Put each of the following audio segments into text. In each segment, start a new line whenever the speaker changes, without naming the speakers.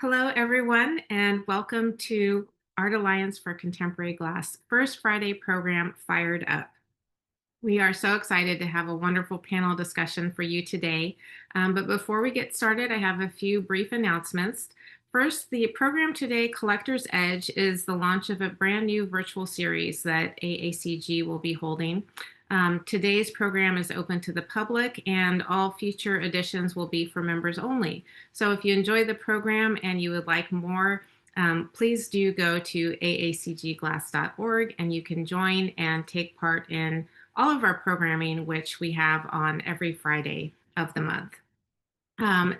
Hello, everyone, and welcome to Art Alliance for Contemporary Glass First Friday program, Fired Up. We are so excited to have a wonderful panel discussion for you today. But before we get started, I have a few brief announcements. First, the program today, Collector's Edge, is the launch of a brand new virtual series that AACG will be holding. Today's program is open to the public, and all future editions will be for members only. So if you enjoy the program and you would like more, please do go to aacgglass.org and you can join and take part in all of our programming, which we have on every Friday of the month.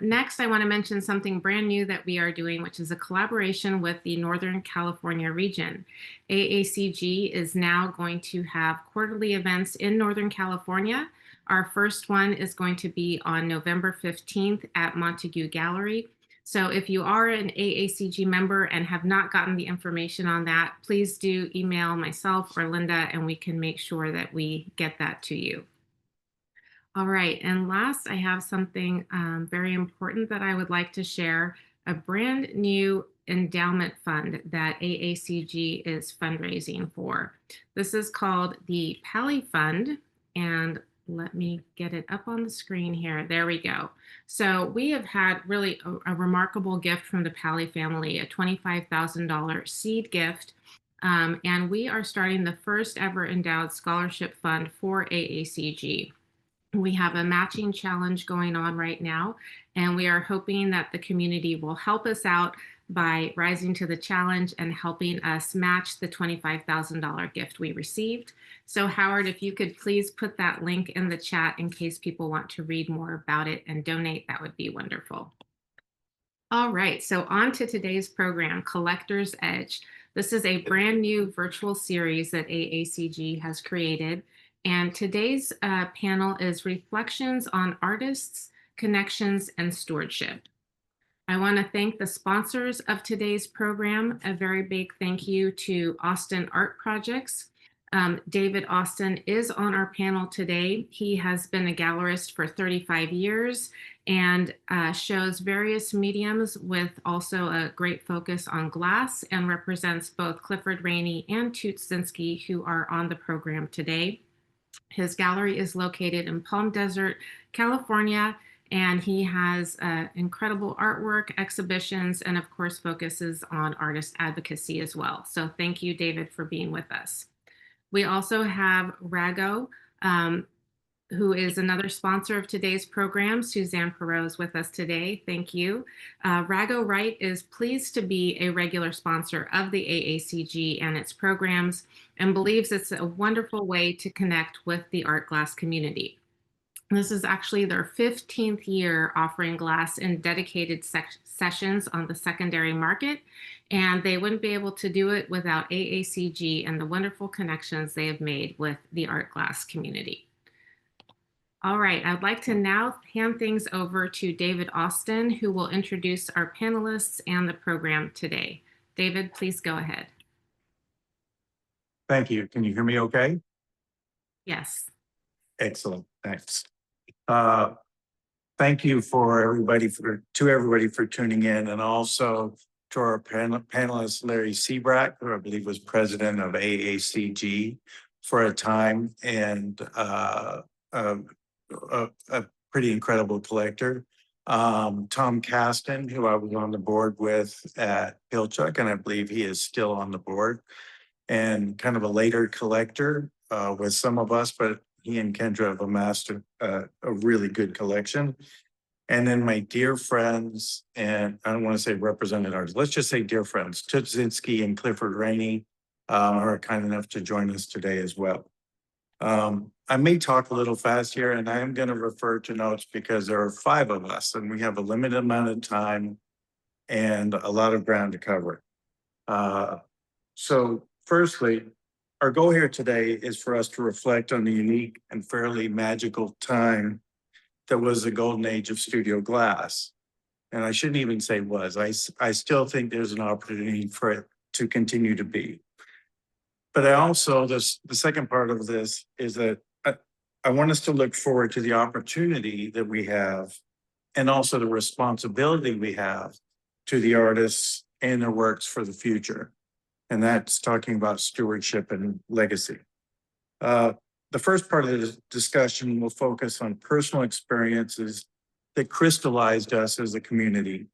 Next, I want to mention something brand new that we are doing, which is a collaboration with the Northern California region. AACG is now going to have quarterly events in Northern California. Our first one is going to be on November 15th at Montague Gallery. So if you are an AACG member and have not gotten the information on that, please do email myself or Linda, and we can make sure that we get that to you. All right, and last, I have something very important that I would like to share, a brand new endowment fund that AACG is fundraising for. This is called the Pally Fund, and let me get it up on the screen here. There we go. So we have had really a remarkable gift from the Pally family, a $25,000 seed gift. And we are starting the first ever endowed scholarship fund for AACG. We have a matching challenge going on right now, and we are hoping that the community will help us out by rising to the challenge and helping us match the $25,000 gift we received. So Howard, if you could please put that link in the chat in case people want to read more about it and donate, that would be wonderful. All right, so on to today's program, Collector's Edge. This is a brand new virtual series that AACG has created. And today's panel is Reflections on Artists, Connections, and Stewardship. I want to thank the sponsors of today's program. A very big thank you to Austin Art Projects. David Austin is on our panel today. He has been a gallerist for 35 years and shows various mediums with also a great focus on glass, and represents both Clifford Rainey and Toots Zynsky, who are on the program today. His gallery is located in Palm Desert, California, and he has incredible artwork, exhibitions, and of course focuses on artist advocacy as well. So thank you, David, for being with us. We also have Rago, who is another sponsor of today's program. Suzanne Perot is with us today. Thank you. Rago Wright is pleased to be a regular sponsor of the AACG and its programs, and believes it's a wonderful way to connect with the art glass community. This is actually their 15th year offering glass in dedicated sessions on the secondary market, and they wouldn't be able to do it without AACG and the wonderful connections they have made with the art glass community. All right, I'd like to now hand things over to David Austin, who will introduce our panelists and the program today. David, please go ahead.
Thank you. Can you hear me okay?
Yes.
Excellent. Thanks. Thank you for everybody for tuning in, and also to our panelist Larry Sibrack, who I believe was president of AACG for a time, and a pretty incredible collector. Tom Kasten, who I was on the board with at Pilchuck, and I believe he is still on the board, and kind of a later collector with some of us, but he and Kendra have amassed a really good collection. And then my dear friends, and I don't want to say represented artists, let's just say dear friends, Toots Zynsky and Clifford Rainey are kind enough to join us today as well. I may talk a little fast here, and I am going to refer to notes because there are 5 of us and we have a limited amount of time and a lot of ground to cover. So firstly, our goal here today is for us to reflect on the unique and fairly magical time that was the golden age of studio glass. And I shouldn't even say was. I still think there's an opportunity for it to continue to be. But I also, the second part of this is that I want us to look forward to the opportunity that we have, and also the responsibility we have to the artists and their works for the future. And that's talking about stewardship and legacy. The first part of the discussion will focus on personal experiences that crystallized us as a community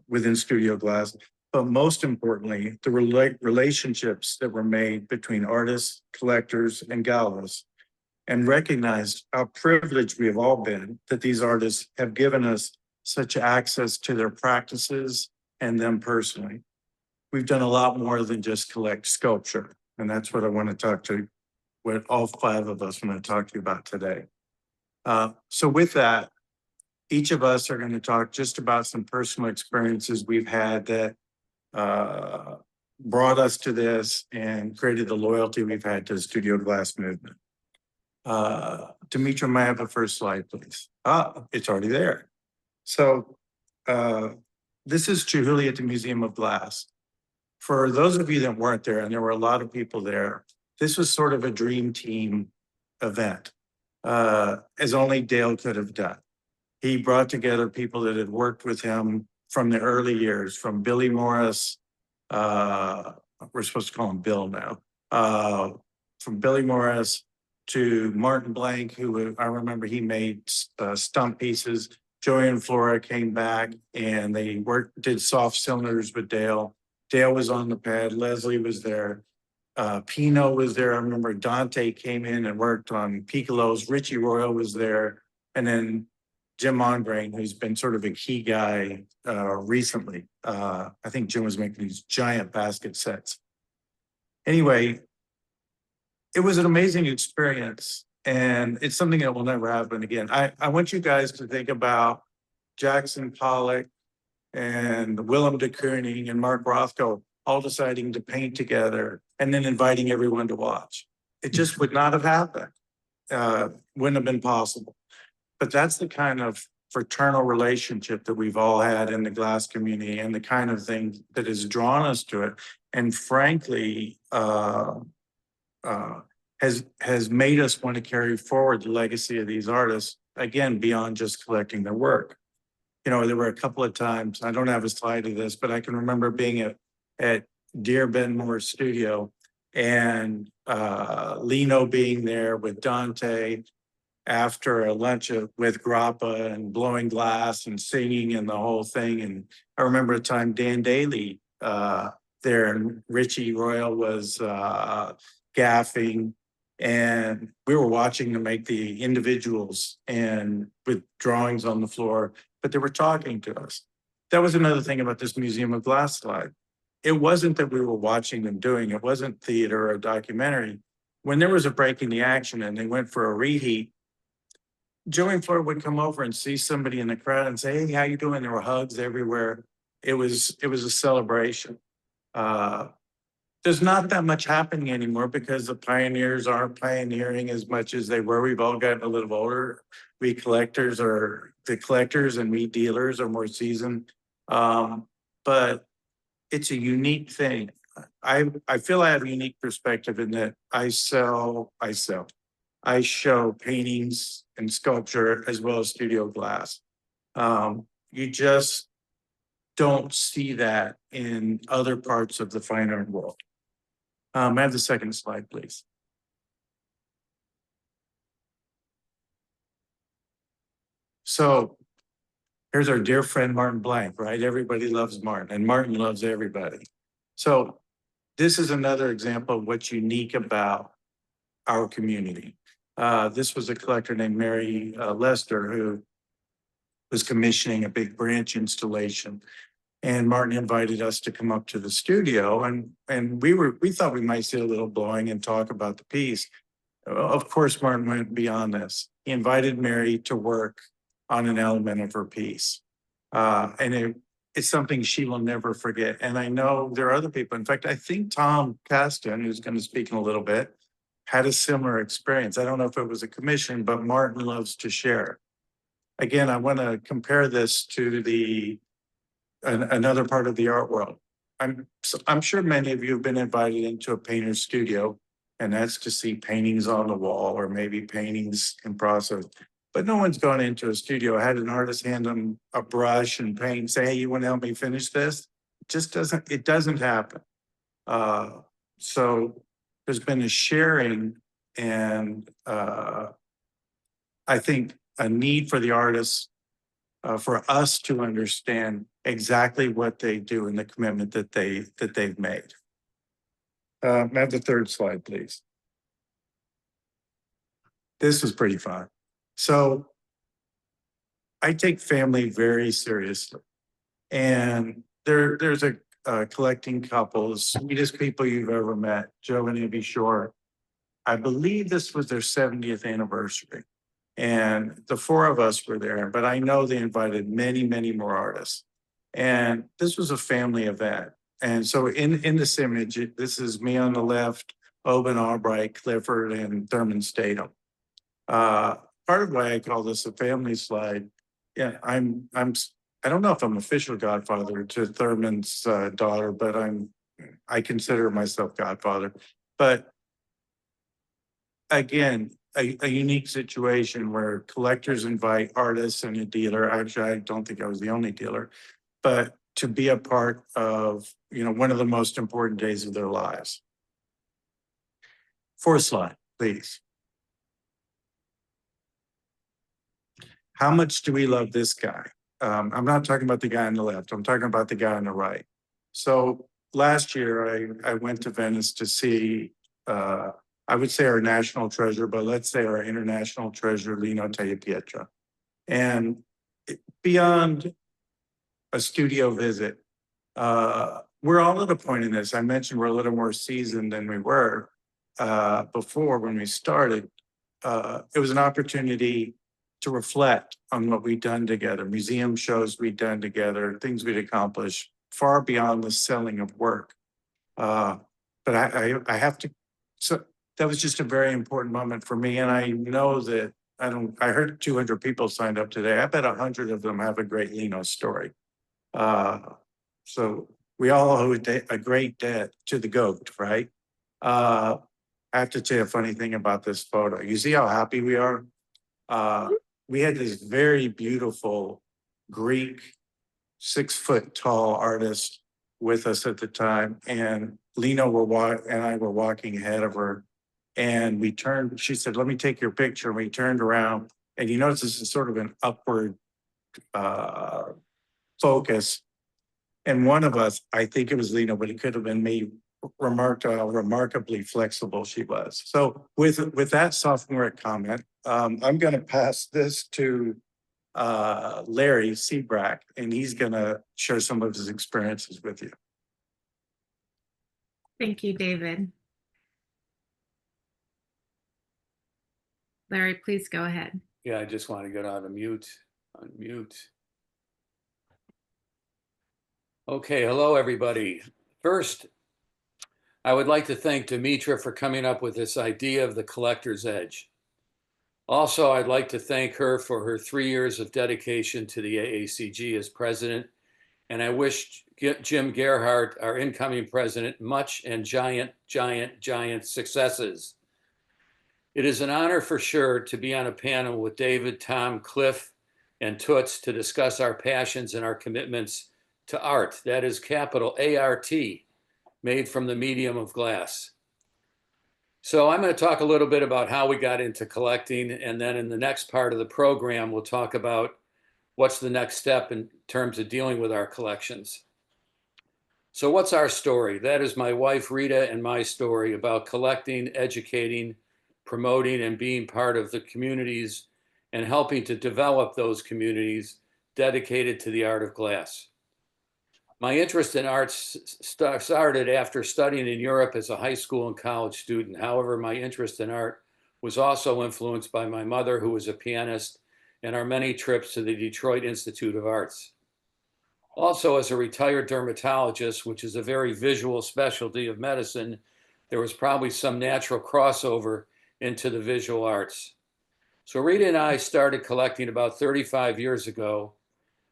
within Studio Glass, but most importantly, the relationships that were made between artists, collectors, and gallerists, and recognized how privileged we have all been that these artists have given us such access to their practices and them personally. We've done a lot more than just collect sculpture, and that's what I want to talk to, what all 5 of us want to talk to you about today. So with that, each of us are going to talk just about some personal experiences we've had that brought us to this and created the loyalty we've had to the Studio Glass movement. Demetra, may I have the first slide, please? It's already there. So this is Chihuly at the Museum of Glass. For those of you that weren't there, and there were a lot of people there, this was sort of a dream team event, as only Dale could have done. He brought together people that had worked with him from the early years, from Billy Morris, we're supposed to call him Bill now, from Billy Morris to Martin Blank, who I remember he made stump pieces. Joey and Flora came back and they did soft cylinders with Dale. Dale was on the pad, Leslie was there. Pino was there. I remember Dante came in and worked on Piccolos. Richie Royal was there. And then Jim Mongrain, who's been sort of a key guy recently. I think Jim was making these giant basket sets. Anyway, it was an amazing experience, and it's something that will never happen again. I want you guys to think about Jackson Pollock and Willem de Kooning and Mark Rothko all deciding to paint together and then inviting everyone to watch. It just would not have happened. Wouldn't have been possible. But that's the kind of fraternal relationship that we've all had in the glass community and the kind of thing that has drawn us to it. And frankly, has made us want to carry forward the legacy of these artists, again, beyond just collecting their work. You know, there were a couple of times, I don't have a slide of this, but I can remember being at Dear Ben Moore's studio and Lino being there with Dante after a lunch with Grappa and blowing glass and singing and the whole thing. And I remember a time Dan Daly there and Richie Royal was gaffing, and we were watching them make the individuals and with drawings on the floor, but they were talking to us. That was another thing about this Museum of Glass slide. It wasn't that we were watching them doing, it wasn't theater or documentary. When there was a break in the action and they went for a reheat, Joey and Flora would come over and see somebody in the crowd and say, "Hey, how you doing?" There were hugs everywhere. It was a celebration. There's not that much happening anymore because the pioneers aren't pioneering as much as they were. We've all gotten a little older. We collectors are the collectors and we dealers are more seasoned. But it's a unique thing. I feel I have a unique perspective in that I show paintings and sculpture as well as studio glass. You just don't see that in other parts of the fine art world. I have the second slide, please. So here's our dear friend, Martin Blank, right? Everybody loves Martin and Martin loves everybody. So this is another example of what's unique about our community. This was a collector named Mary Lester who was commissioning a big branch installation. And Martin invited us to come up to the studio, and we thought we might see a little blowing and talk about the piece. Of course, Martin went beyond this. He invited Mary to work on an element of her piece. And it's something she will never forget. And I know there are other people. In fact, I think Tom Kasten, who's going to speak in a little bit, had a similar experience. I don't know if it was a commission, but Martin loves to share. Again, I want to compare this to another part of the art world. I'm sure many of you have been invited into a painter's studio, and that's to see paintings on the wall or maybe paintings in process. but no one's gone into a studio, had an artist hand them a brush and paint, say, hey, you want to help me finish this? It doesn't happen. So there's been a sharing and I think a need for the artists, for us to understand exactly what they do and the commitment that they've made. Have the third slide, please. This was pretty fun. So I take family very seriously. And there's a collecting couple, the sweetest people you've ever met, Joe and Ivy Shore. I believe this was their 70th anniversary. And the four of us were there, but I know they invited many, many more artists. And this was a family event. And so in this image, this is me on the left, Oban Albright, Clifford, and Thurman Statham. Part of why I call this a family slide, yeah, I don't know if I'm official godfather to Thurman's daughter, but I consider myself godfather. But again, a unique situation where collectors invite artists and a dealer. Actually, I don't think I was the only dealer, but to be a part of, one of the most important days of their lives. Fourth slide, please. How much do we love this guy? I'm not talking about the guy on the left. I'm talking about the guy on the right. So last year, I went to Venice to see, I would say our national treasure, but let's say our international treasure, Lino Tagliapietra. And beyond a studio visit, we're all at a point in this. I mentioned we're a little more seasoned than we were before when we started. It was an opportunity to reflect on what we'd done together, museum shows we'd done together, things we'd accomplished far beyond the selling of work. But I have to, so that was just a very important moment for me. And I know that I heard 200 people signed up today. I bet 100 of them have a great Lino story. So we all owe a great debt to the GOAT, right? I have to tell you a funny thing about this photo. You see how happy we are? We had this very beautiful Greek 6-foot tall artist with us at the time, and Lino and I were walking ahead of her, and we turned. She said, "Let me take your picture." And we turned around, and you notice this is sort of an upward focus. And one of us, I think it was Lino, but it could have been me, remarked how remarkably flexible she was. So with that sophomoric comment, I'm going to pass this to Larry Sibrack, and he's going to share some of his experiences with you.
Thank you, David. Larry, please go ahead.
Yeah, I just want to get on unmute. Okay, hello, everybody. First, I would like to thank Demetra for coming up with this idea of the collector's edge. Also, I'd like to thank her for her 3 years of dedication to the AACG as president, and I wish Jim Gerhardt, our incoming president, much and giant successes. It is an honor for sure to be on a panel with David, Tom, Cliff, and Toots to discuss our passions and our commitments to art. That is capital A-R-T, made from the medium of glass. So I'm going to talk a little bit about how we got into collecting, and then in the next part of the program, we'll talk about what's the next step in terms of dealing with our collections. So what's our story? That is my wife Rita and my story about collecting, educating, promoting, and being part of the communities and helping to develop those communities dedicated to the art of glass. My interest in arts started after studying in Europe as a high school and college student. However, my interest in art was also influenced by my mother, who was a pianist, and our many trips to the Detroit Institute of Arts. Also, as a retired dermatologist, which is a very visual specialty of medicine, there was probably some natural crossover into the visual arts. So Rita and I started collecting about 35 years ago,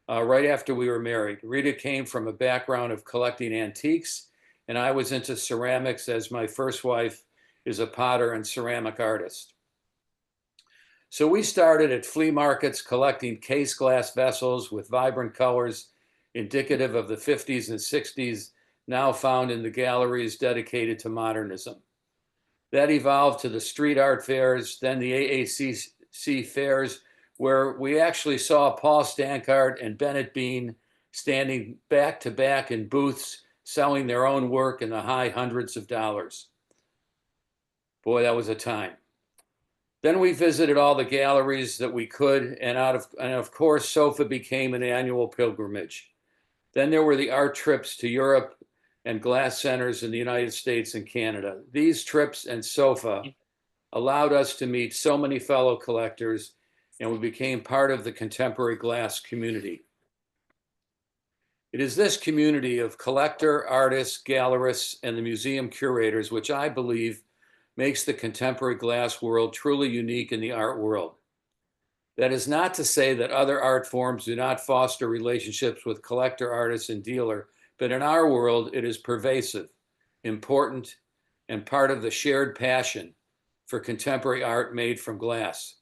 right after we were married. Rita came from a background of collecting antiques, and I was into ceramics as my first wife is a potter and ceramic artist. So we started at flea markets collecting case glass vessels with vibrant colors indicative of the 50s and 60s, now found in the galleries dedicated to modernism. That evolved to the street art fairs, then the AACG fairs, where we actually saw Paul Stankart and Bennett Bean standing back to back in booths selling their own work in the high hundreds of dollars. Boy, that was a time. Then we visited all the galleries that we could, and of course, SOFA became an annual pilgrimage. Then there were the art trips to Europe and glass centers in the United States and Canada. These trips and SOFA allowed us to meet so many fellow collectors, and we became part of the contemporary glass community. It is this community of collector, artists, gallerists, and the museum curators, which I believe makes the contemporary glass world truly unique in the art world. That is not to say that other art forms do not foster relationships with collector, artist, and dealer, but in our world, it is pervasive, important, and part of the shared passion for contemporary art made from glass.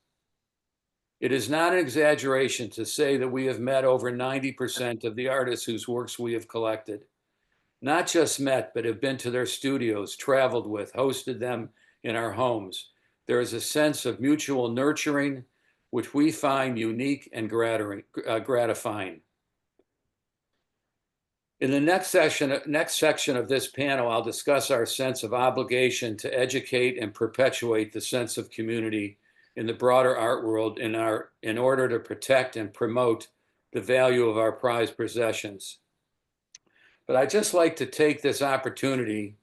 It is not an exaggeration to say that we have met over 90% of the artists whose works we have collected. Not just met, but have been to their studios, traveled with, hosted them in our homes. There is a sense of mutual nurturing, which we find unique and gratifying. In the next section of this panel, I'll discuss our sense of obligation to educate and perpetuate the sense of community in the broader art world in order to protect and promote the value of our prized possessions. But I'd just like to take this opportunity,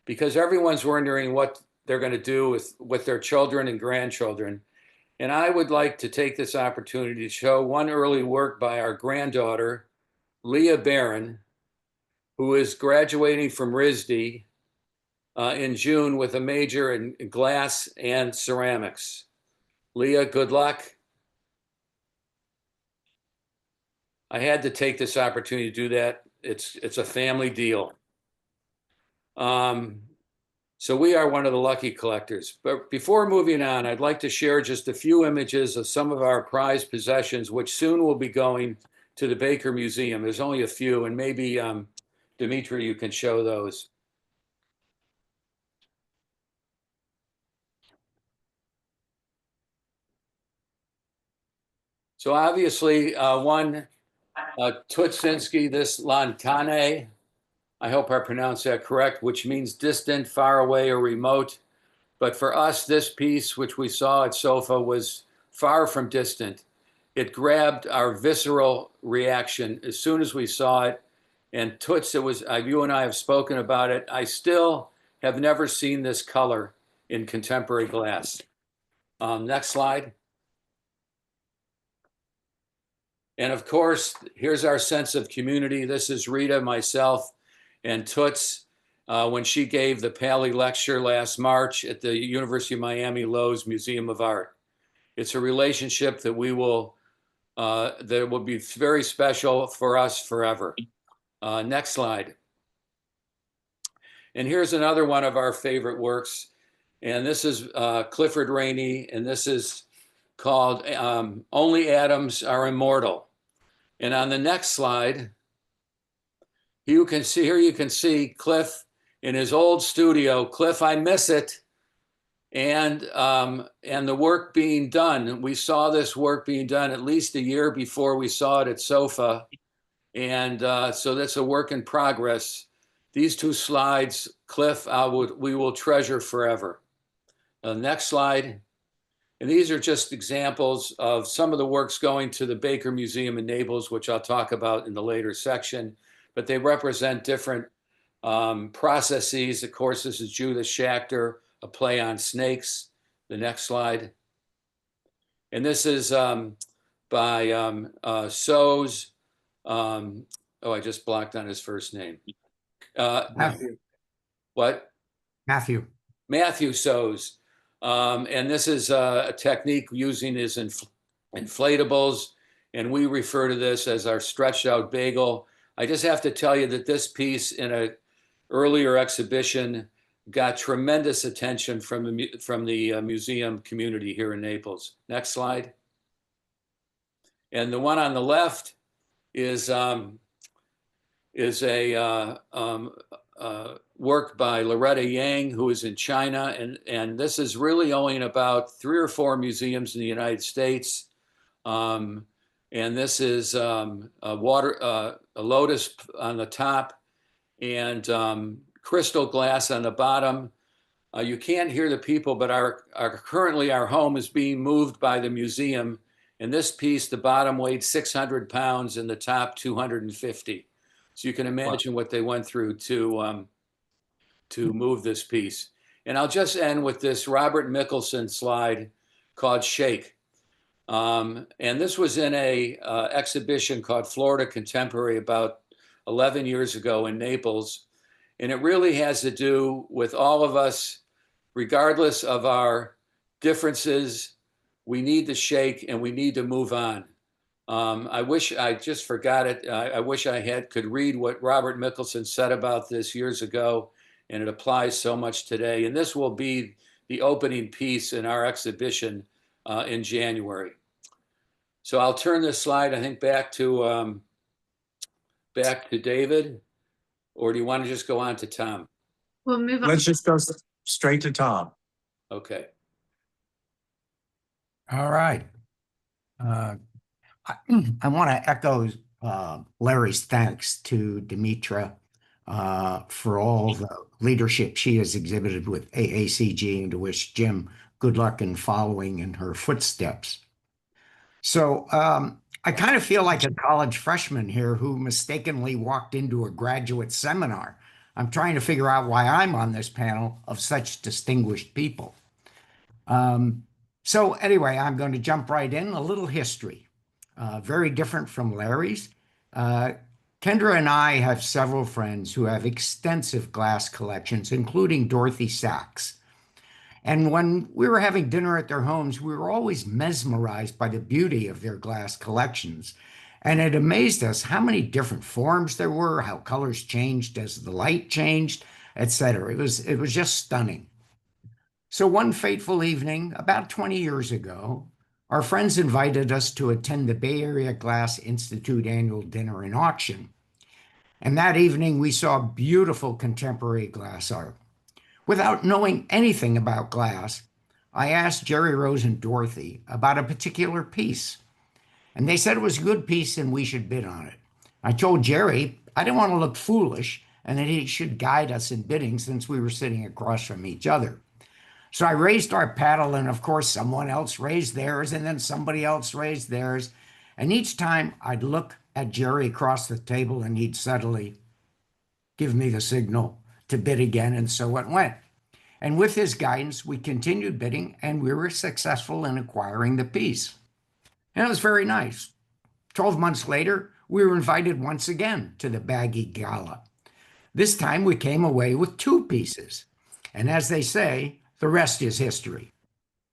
because everyone's wondering what they're going to do with their children and grandchildren. And I would like to take this opportunity to show one early work by our granddaughter, Leah Barron, who is graduating from RISD in June with a major in glass and ceramics. Leah, good luck. I had to take this opportunity to do that. It's a family deal. So we are one of the lucky collectors. But before moving on, I'd like to share just a few images of some of our prized possessions, which soon will be going to the Baker Museum. There's only a few, and maybe Dimitri, you can show those. So obviously, Toots Zynsky, this Lontane, I hope I pronounced that correct, which means distant, far away, or remote. But for us, this piece, which we saw at SOFA, was far from distant. It grabbed our visceral reaction as soon as we saw it. And Toots, you and I have spoken about it. I still have never seen this color in contemporary glass. Next slide. And of course, here's our sense of community. This is Rita, myself, and Toots when she gave the Paley lecture last March at the University of Miami Lowe's Museum of Art. It's a relationship that that will be very special for us forever. Next slide. And here's another one of our favorite works. And this is Clifford Rainey, and this is called Only Atoms Are Immortal. And on the next slide, here you can see Cliff in his old studio. Cliff, I miss it. And the work being done. We saw this work being done at least a year before we saw it at SOFA. And so that's a work in progress. These two slides, Cliff, we will treasure forever. Next slide. And these are just examples of some of the works going to the Baker Museum in Naples, which I'll talk about in the later section. But they represent different processes. Of course, this is Judith Schachter, a play on snakes. The next slide. And this is by Soes. I just blocked on his first name.
Matthew.
What?
Matthew.
Matthew Soes. And this is a technique using his inflatables. And we refer to this as our stretched out bagel. I just have to tell you that this piece in an earlier exhibition got tremendous attention from the museum community here in Naples. Next slide. And the one on the left is a work by Loretta Yang, who is in China, and this is really only in about 3 or 4 museums in the United States. And this is a lotus on the top and crystal glass on the bottom. You can't hear the people, but currently our home is being moved by the museum. And this piece, the bottom weighed 600 pounds and the top 250. So you can imagine what they went through to move this piece. And I'll just end with this Robert Mickelson slide called Shake. And this was in a exhibition called Florida Contemporary about 11 years ago in Naples. And it really has to do with all of us, regardless of our differences. We need to shake and we need to move on. I wish I just forgot it. I wish I could read what Robert Mickelson said about this years ago, and it applies so much today. And this will be the opening piece in our exhibition in January. So I'll turn this slide, I think, back to David, or do you want to just go on to Tom?
We'll move on.
Let's just go straight to Tom.
Okay.
All right. I want to echo Larry's thanks to Dimitra for all the leadership she has exhibited with AACG, and to wish Jim good luck in following in her footsteps. So I kind of feel like a college freshman here who mistakenly walked into a graduate seminar. I'm trying to figure out why I'm on this panel of such distinguished people. So anyway, I'm going to jump right in. A little history, very different from Larry's. Kendra and I have several friends who have extensive glass collections, including Dorothy Sachs. And when we were having dinner at their homes, we were always mesmerized by the beauty of their glass collections. And it amazed us how many different forms there were, how colors changed as the light changed, etc. It was just stunning. So one fateful evening, about 20 years ago, our friends invited us to attend the Bay Area Glass Institute annual dinner and auction. And that evening, we saw beautiful contemporary glass art. Without knowing anything about glass, I asked Jerry Rose and Dorothy about a particular piece. And they said it was a good piece and we should bid on it. I told Jerry I didn't want to look foolish and that he should guide us in bidding since we were sitting across from each other. So I raised our paddle, and of course someone else raised theirs, and then somebody else raised theirs. And each time I'd look at Jerry across the table and he'd subtly give me the signal to bid again, and so it went. And with his guidance, we continued bidding, and we were successful in acquiring the piece. And it was very nice. 12 months later, we were invited once again to the Baggy Gala. This time we came away with 2 pieces. And as they say, the rest is history.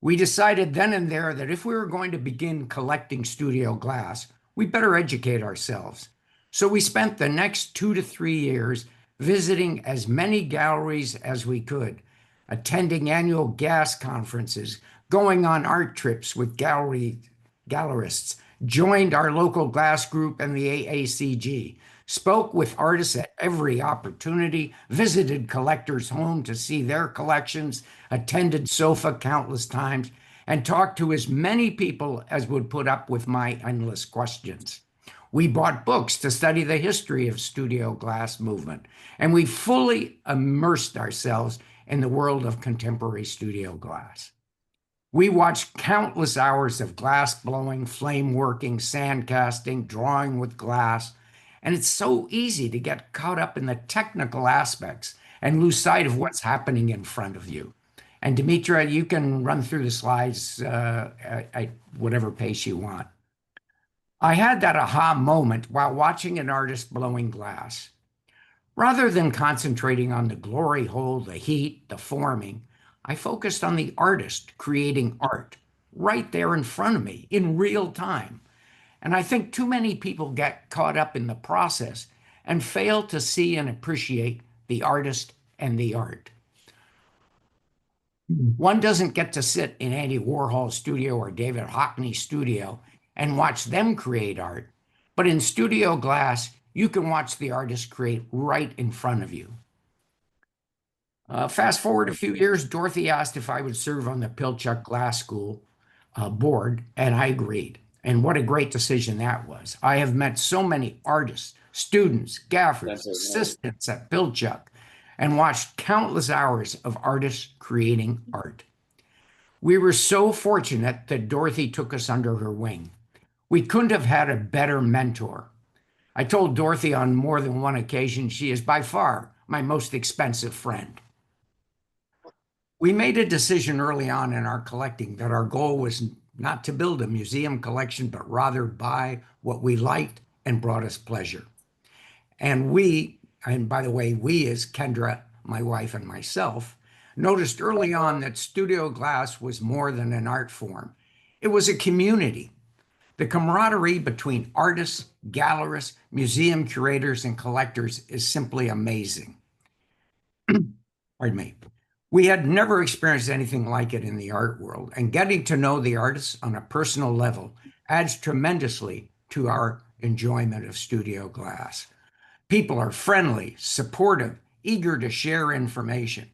We decided then and there that if we were going to begin collecting studio glass, we better educate ourselves. So we spent the next 2 to 3 years visiting as many galleries as we could, attending annual gas conferences, going on art trips with gallerists, joined our local glass group and the AACG, spoke with artists at every opportunity, visited collectors' home to see their collections, attended SOFA countless times, and talked to as many people as would put up with my endless questions. We bought books to study the history of studio glass movement, and we fully immersed ourselves in the world of contemporary studio glass. We watched countless hours of glass blowing, flame working, sand casting, drawing with glass, and it's so easy to get caught up in the technical aspects and lose sight of what's happening in front of you. And Dimitra, you can run through the slides at whatever pace you want. I had that aha moment while watching an artist blowing glass. Rather than concentrating on the glory hole, the heat, the forming, I focused on the artist creating art right there in front of me in real time. And I think too many people get caught up in the process and fail to see and appreciate the artist and the art. One doesn't get to sit in Andy Warhol's studio or David Hockney's studio and watch them create art, but in studio glass, you can watch the artist create right in front of you. Fast forward a few years, Dorothy asked if I would serve on the Pilchuck Glass School board, and I agreed. And what a great decision that was. I have met so many artists, students, gaffers, assistants at Pilchuck, and watched countless hours of artists creating art. We were so fortunate that Dorothy took us under her wing. We couldn't have had a better mentor. I told Dorothy on more than one occasion she is by far my most expensive friend. We made a decision early on in our collecting that our goal was not to build a museum collection, but rather buy what we liked and brought us pleasure. And by the way, we as Kendra, my wife, and myself, noticed early on that studio glass was more than an art form. It was a community. The camaraderie between artists, gallerists, museum curators, and collectors is simply amazing. Pardon me. We had never experienced anything like it in the art world, and getting to know the artists on a personal level adds tremendously to our enjoyment of studio glass. People are friendly, supportive, eager to share information.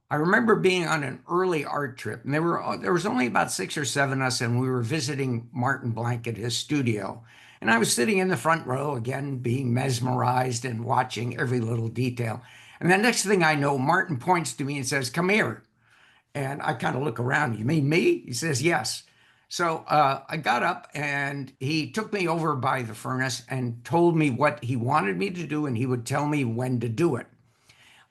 I remember being on an early art trip, and there was only about 6 or 7 of us, and we were visiting Martin Blank at his studio. And I was sitting in the front row, again, being mesmerized and watching every little detail. And the next thing I know, Martin points to me and says, "Come here." And I kind of look around. "You mean me?" He says, "Yes." So I got up and he took me over by the furnace and told me what he wanted me to do, and he would tell me when to do it.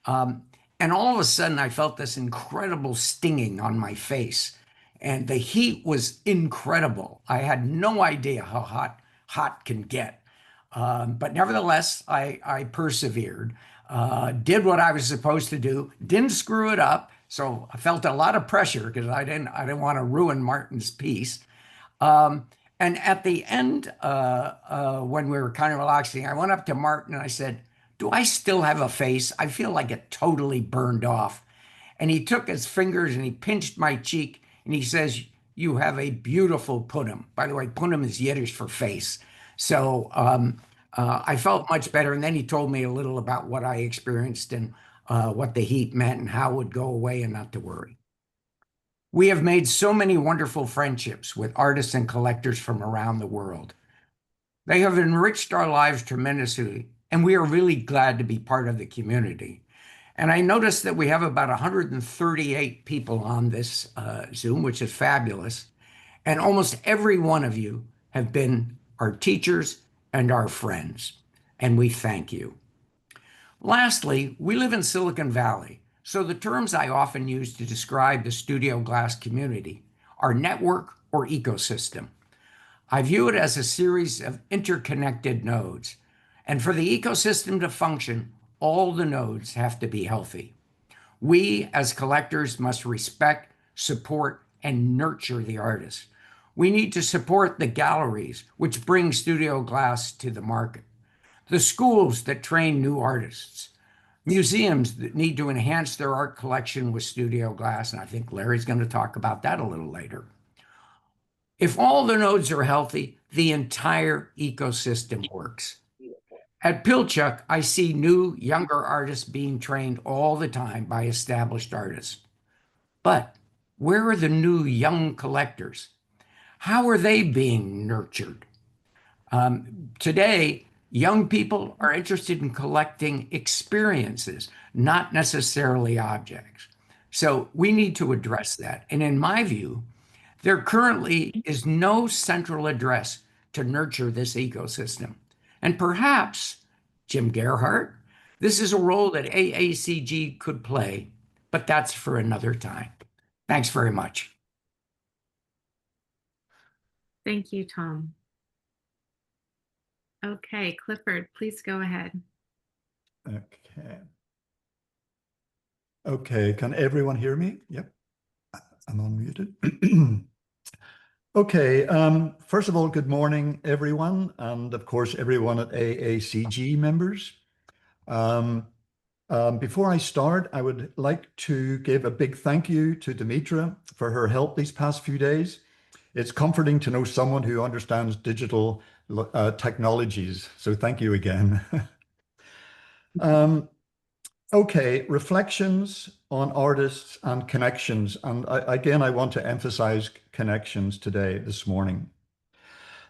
And all of a sudden, I felt this incredible stinging on my face, and the heat was incredible. I had no idea how hot can get. But nevertheless, I persevered, did what I was supposed to do, didn't screw it up. So I felt a lot of pressure because I didn't want to ruin Martin's piece. And at the end, when we were kind of relaxing, I went up to Martin and I said, "Do I still have a face? I feel like it totally burned off." And he took his fingers and he pinched my cheek and he says, "You have a beautiful punim." By the way, punim is Yiddish for face. So I felt much better. And then he told me a little about what I experienced and what the heat meant and how it would go away and not to worry. We have made so many wonderful friendships with artists and collectors from around the world. They have enriched our lives tremendously, and we are really glad to be part of the community. And I noticed that we have about 138 people on this Zoom, which is fabulous. And almost every one of you have been our teachers and our friends, and we thank you. Lastly, we live in Silicon Valley, so the terms I often use to describe the studio glass community are network or ecosystem. I view it as a series of interconnected nodes. And for the ecosystem to function, all the nodes have to be healthy. We, as collectors, must respect, support, and nurture the artists. We need to support the galleries, which bring studio glass to the market, the schools that train new artists, museums that need to enhance their art collection with studio glass, and I think Larry's going to talk about that a little later. If all the nodes are healthy, the entire ecosystem works. At Pilchuck, I see new, younger artists being trained all the time by established artists. But where are the new young collectors? How are they being nurtured? Today, young people are interested in collecting experiences, not necessarily objects. So we need to address that. And in my view, there currently is no central address to nurture this ecosystem. And perhaps, Jim Gerhardt, this is a role that AACG could play, but that's for another time. Thanks very much.
Thank you, Tom. Okay, Clifford, please go ahead.
Okay. Okay, can everyone hear me? Yep, I'm unmuted. Okay, first of all, good morning, everyone, and of course, everyone at AACG members. Before I start, I would like to give a big thank you to Dimitra for her help these past few days. It's comforting to know someone who understands digital technologies, so thank you again. Okay, reflections on artists and connections. And again, I want to emphasize connections today, this morning.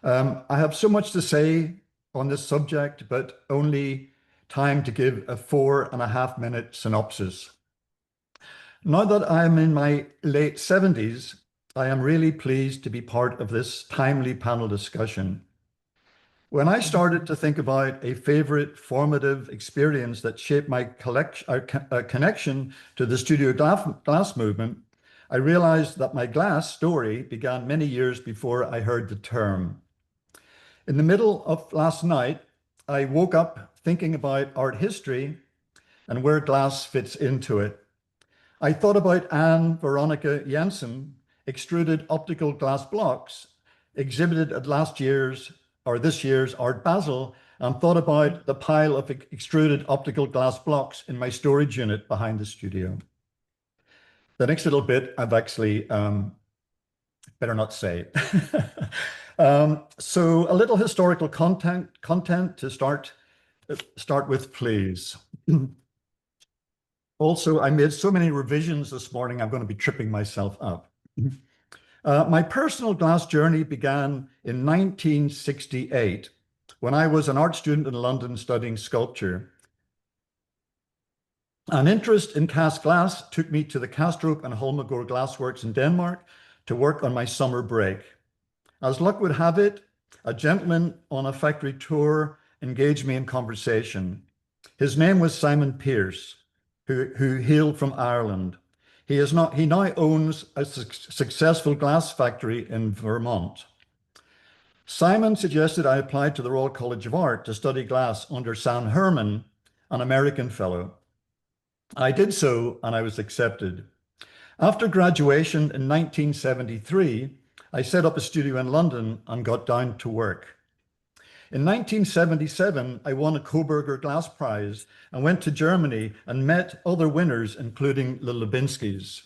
I have so much to say on this subject, but only time to give a 4.5-minute synopsis. Now that I'm in my late 70s, I am really pleased to be part of this timely panel discussion. When I started to think about a favorite formative experience that shaped my connection to the studio glass movement, I realized that my glass story began many years before I heard the term. In the middle of last night, I woke up thinking about art history and where glass fits into it. I thought about Anne Veronica Jensen extruded optical glass blocks exhibited at this year's Art Basel, and thought about the pile of extruded optical glass blocks in my storage unit behind the studio. The next little bit I've actually better not say. So a little historical content to start with, please. Also, I made so many revisions this morning, I'm going to be tripping myself up. My personal glass journey began in 1968 when I was an art student in London studying sculpture. An interest in cast glass took me to the Kastrup and Holmegaard glassworks in Denmark to work on my summer break. As luck would have it, a gentleman on a factory tour engaged me in conversation. His name was Simon Pearce, who hailed from Ireland. He now owns a successful glass factory in Vermont. Simon suggested I apply to the Royal College of Art to study glass under San Herman, an American fellow. I did so, and I was accepted. After graduation in 1973, I set up a studio in London and got down to work. In 1977, I won a Coburger Glass Prize and went to Germany and met other winners, including the Lubinskys.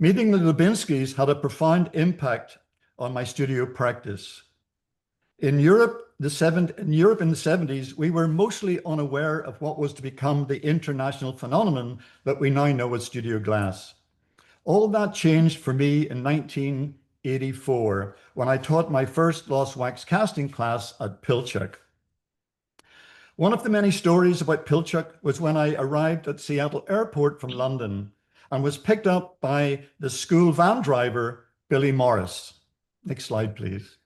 Meeting the Lubinskys had a profound impact on my studio practice. In Europe in the 70s, we were mostly unaware of what was to become the international phenomenon that we now know as studio glass. All of that changed for me in 1984 when I taught my first lost wax casting class at Pilchuck. One of the many stories about Pilchuck was when I arrived at Seattle Airport from London and was picked up by the school van driver, Billy Morris. Next slide, please.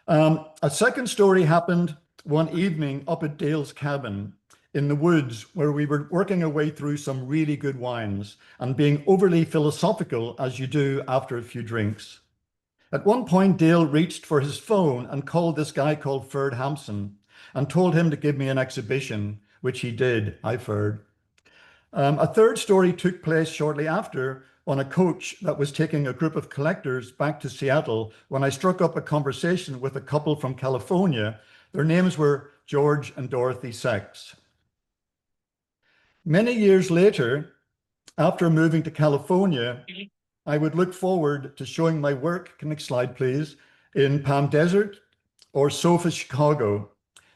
A second story happened one evening up at Dale's cabin in the woods, where we were working our way through some really good wines and being overly philosophical, as you do after a few drinks. At one point, Dale reached for his phone and called this guy called Ferd Hampson and told him to give me an exhibition, which he did. Hi, Ferd. A third story took place shortly after on a coach that was taking a group of collectors back to Seattle when I struck up a conversation with a couple from California. Their names were George and Dorothy Sachs. Many years later, after moving to California, I would look forward to showing my work, next slide please, in Palm Desert or SOFA Chicago,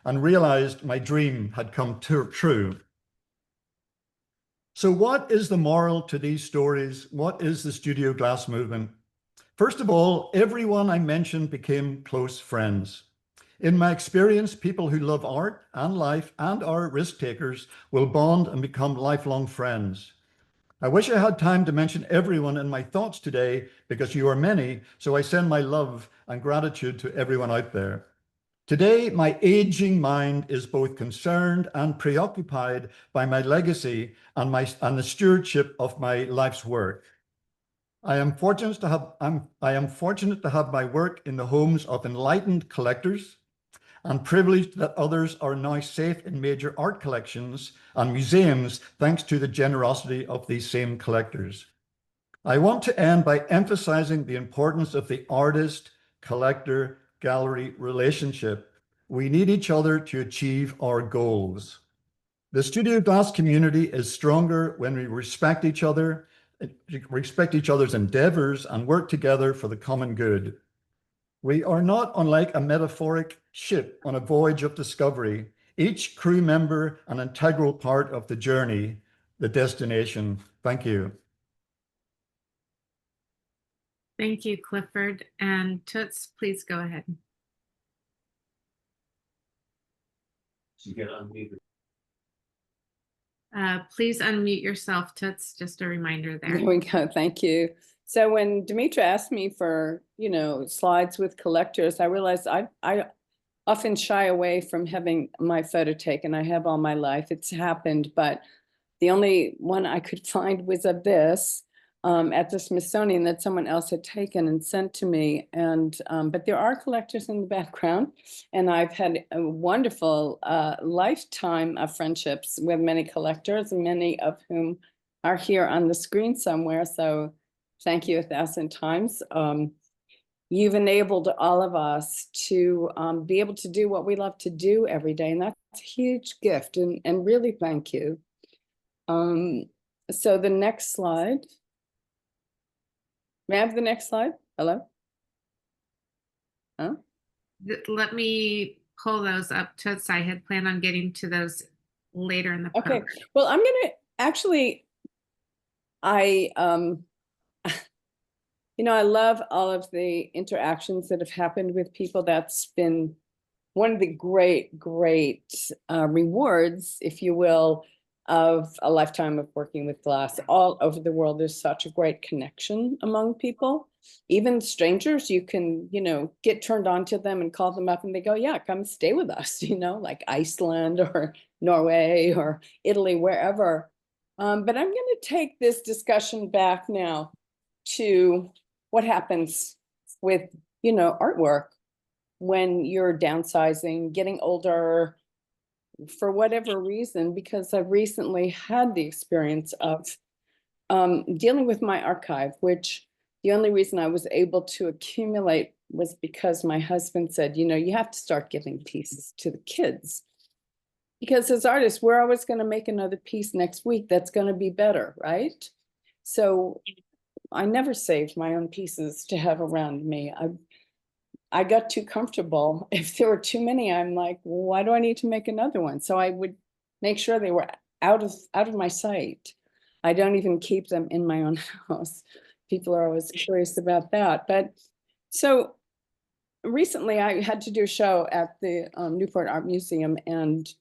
and realized my dream had come true. So what is the moral to these stories? What is the studio glass movement? First of all, everyone I mentioned became close friends. In my experience, people who love art and life and are risk takers will bond and become lifelong friends. I wish I had time to mention everyone in my thoughts today because you are many, so I send my love and gratitude to everyone out there. Today, my aging mind is both concerned and preoccupied by my legacy and the stewardship of my life's work. I am fortunate to have my work in the homes of enlightened collectors, and privileged that others are now safe in major art collections and museums thanks to the generosity of these same collectors. I want to end by emphasizing the importance of the artist-collector-gallery relationship, We need each other to achieve our goals. The studio glass community is stronger when we respect each other, respect each other's endeavors, and work together for the common good. We are not unlike a metaphoric ship on a voyage of discovery, each crew member an integral part of the journey, the destination. Thank you.
Thank you, Clifford. And Toots, please go ahead.
You get unmuted.
Please unmute yourself, Toots. Just a reminder there.
There we go. Thank you. So when Demetra asked me for, slides with collectors, I realized I often shy away from having my photo taken. I have all my life. It's happened, but the only one I could find was of this at the Smithsonian that someone else had taken and sent to me. And but there are collectors in the background, and I've had a wonderful lifetime of friendships with many collectors, many of whom are here on the screen somewhere. So thank you 1,000 times. You've enabled all of us to be able to do what we love to do every day, and that's a huge gift. And really, thank you. So the next slide. May I have the next slide? Hello? Huh?
Let me pull those up, Toots. I had planned on getting to those later in the
Okay.
program.
Well, I'm going to actually, I love all of the interactions that have happened with people. That's been one of the great rewards, if you will, of a lifetime of working with glass all over the world. There's such a great connection among people. Even strangers, you can, get turned on to them and call them up and they go, yeah, come stay with us, like Iceland or Norway or Italy, wherever. But I'm going to take this discussion back now to what happens with, artwork when you're downsizing, getting older, for whatever reason, because I've recently had the experience of dealing with my archive, which the only reason I was able to accumulate was because my husband said, you have to start giving pieces to the kids. Because as artists, we're always going to make another piece next week that's going to be better, right? So I never saved my own pieces to have around me. I got too comfortable. If there were too many, I'm like, well, why do I need to make another one? So I would make sure they were out of my sight. I don't even keep them in my own house. People are always curious about that. But so recently I had to do a show at the Newport Art Museum, and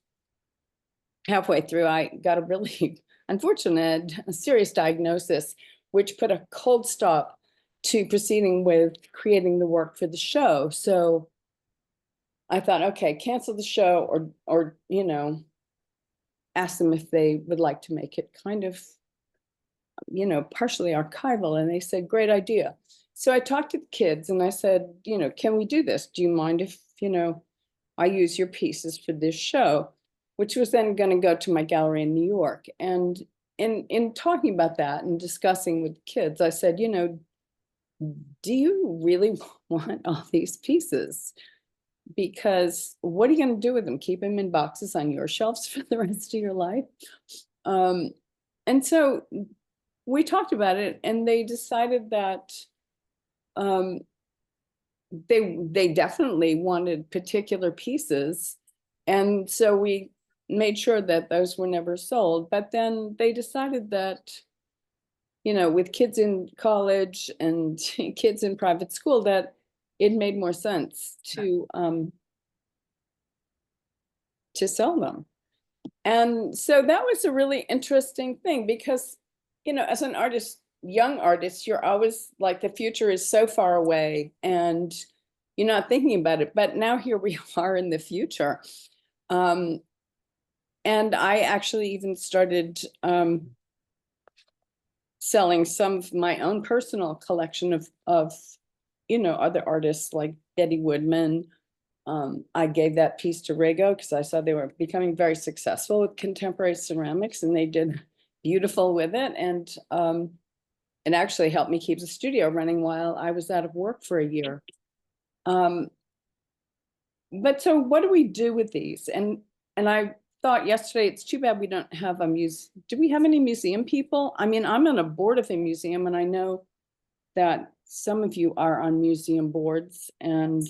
halfway through I got a really unfortunate, serious diagnosis, which put a cold stop to proceeding with creating the work for the show. So I thought, okay, cancel the show or ask them if they would like to make it kind of, partially archival. And they said, great idea. So I talked to the kids and I said, can we do this? Do you mind if, I use your pieces for this show, which was then going to go to my gallery in New York. And in talking about that and discussing with kids, I said, do you really want all these pieces? Because what are you going to do with them? Keep them in boxes on your shelves for the rest of your life? And so we talked about it, and they decided that they definitely wanted particular pieces. And so we made sure that those were never sold. But then they decided that, with kids in college and kids in private school, that it made more sense to sell them. And so that was a really interesting thing because, as an artist, young artist, you're always like, the future is so far away and you're not thinking about it. But now here we are in the future. And I actually even started selling some of my own personal collection of other artists like Betty Woodman. I gave that piece to Rego because I saw they were becoming very successful with contemporary ceramics, and they did beautiful with it. And it actually helped me keep the studio running while I was out of work for a year. But so what do we do with these? And I thought yesterday, it's too bad we don't have a do we have any museum people? I mean, I'm on a board of a museum, and I know that some of you are on museum boards, and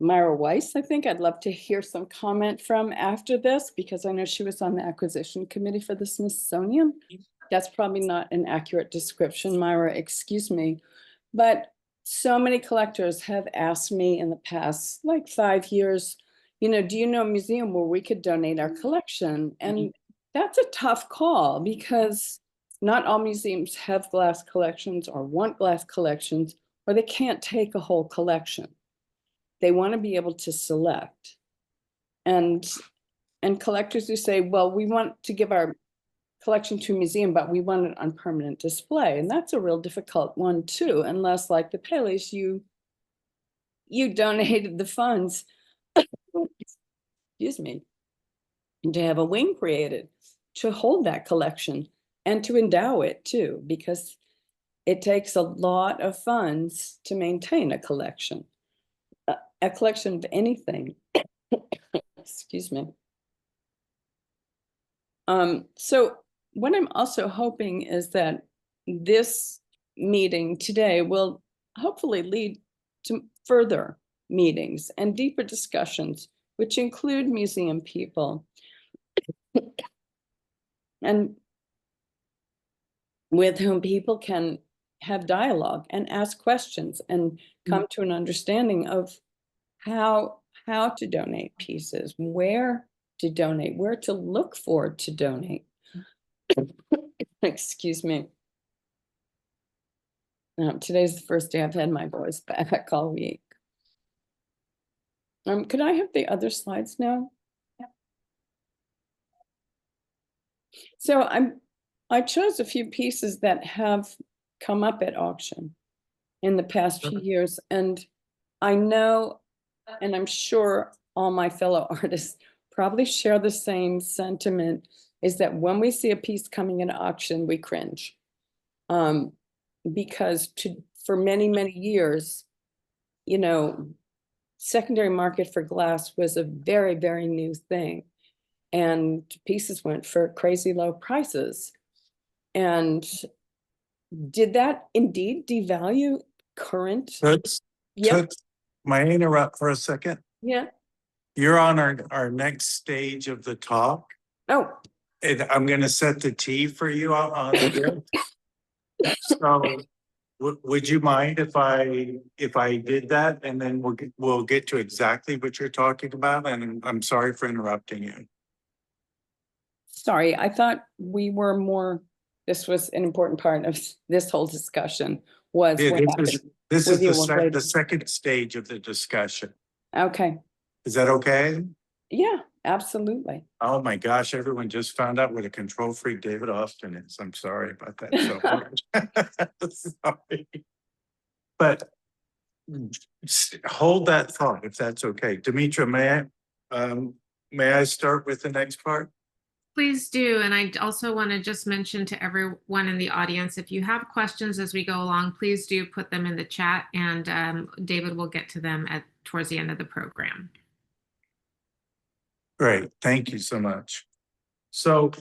Myra Weiss, I think I'd love to hear some comment from after this, because I know she was on the acquisition committee for the Smithsonian. That's probably not an accurate description, Myra, excuse me. But so many collectors have asked me in the past, like 5 years, do you know a museum where we could donate our collection? And that's a tough call, because not all museums have glass collections or want glass collections, or they can't take a whole collection. They want to be able to select. And collectors who say, well, we want to give our collection to a museum, but we want it on permanent display. And that's a real difficult one too, unless, like the Paleys, you donated the funds, excuse me, to have a wing created to hold that collection and to endow it too, because it takes a lot of funds to maintain a collection of anything. Excuse me. So what I'm also hoping is that this meeting today will hopefully lead to further meetings and deeper discussions, which include museum people and with whom people can have dialogue and ask questions and come to an understanding of how to donate pieces, where to donate, where to look for to donate. Excuse me. Today's the first day I've had my voice back all week. Could I have the other slides now? Yeah. So I chose a few pieces that have come up at auction in the past few years, and I know, and I'm sure all my fellow artists probably share the same sentiment, is that when we see a piece coming at auction, we cringe. Because for many, many years, secondary market for glass was a very, very new thing. And pieces went for crazy low prices. And did that indeed devalue current?
Toots, may I interrupt for a second?
Yeah.
You're on our next stage of the talk.
Oh.
And I'm going to set the T for you on here. So would you mind if I did that, and then we'll get to exactly what you're talking about? And I'm sorry for interrupting you.
Sorry, I thought we were more. This was an important part of this whole discussion. Was
Yeah,
what
this is the second stage of the discussion.
Okay.
Is that okay?
Yeah, absolutely.
Oh my gosh, everyone just found out what a control freak David Austin is. I'm sorry about that so much. Sorry. But hold that thought if that's okay. Demetra, may I start with the next part?
Please do. And I also want to just mention to everyone in the audience, if you have questions as we go along, please do put them in the chat, and David will get to them towards the end of the program.
Great, thank you so much. So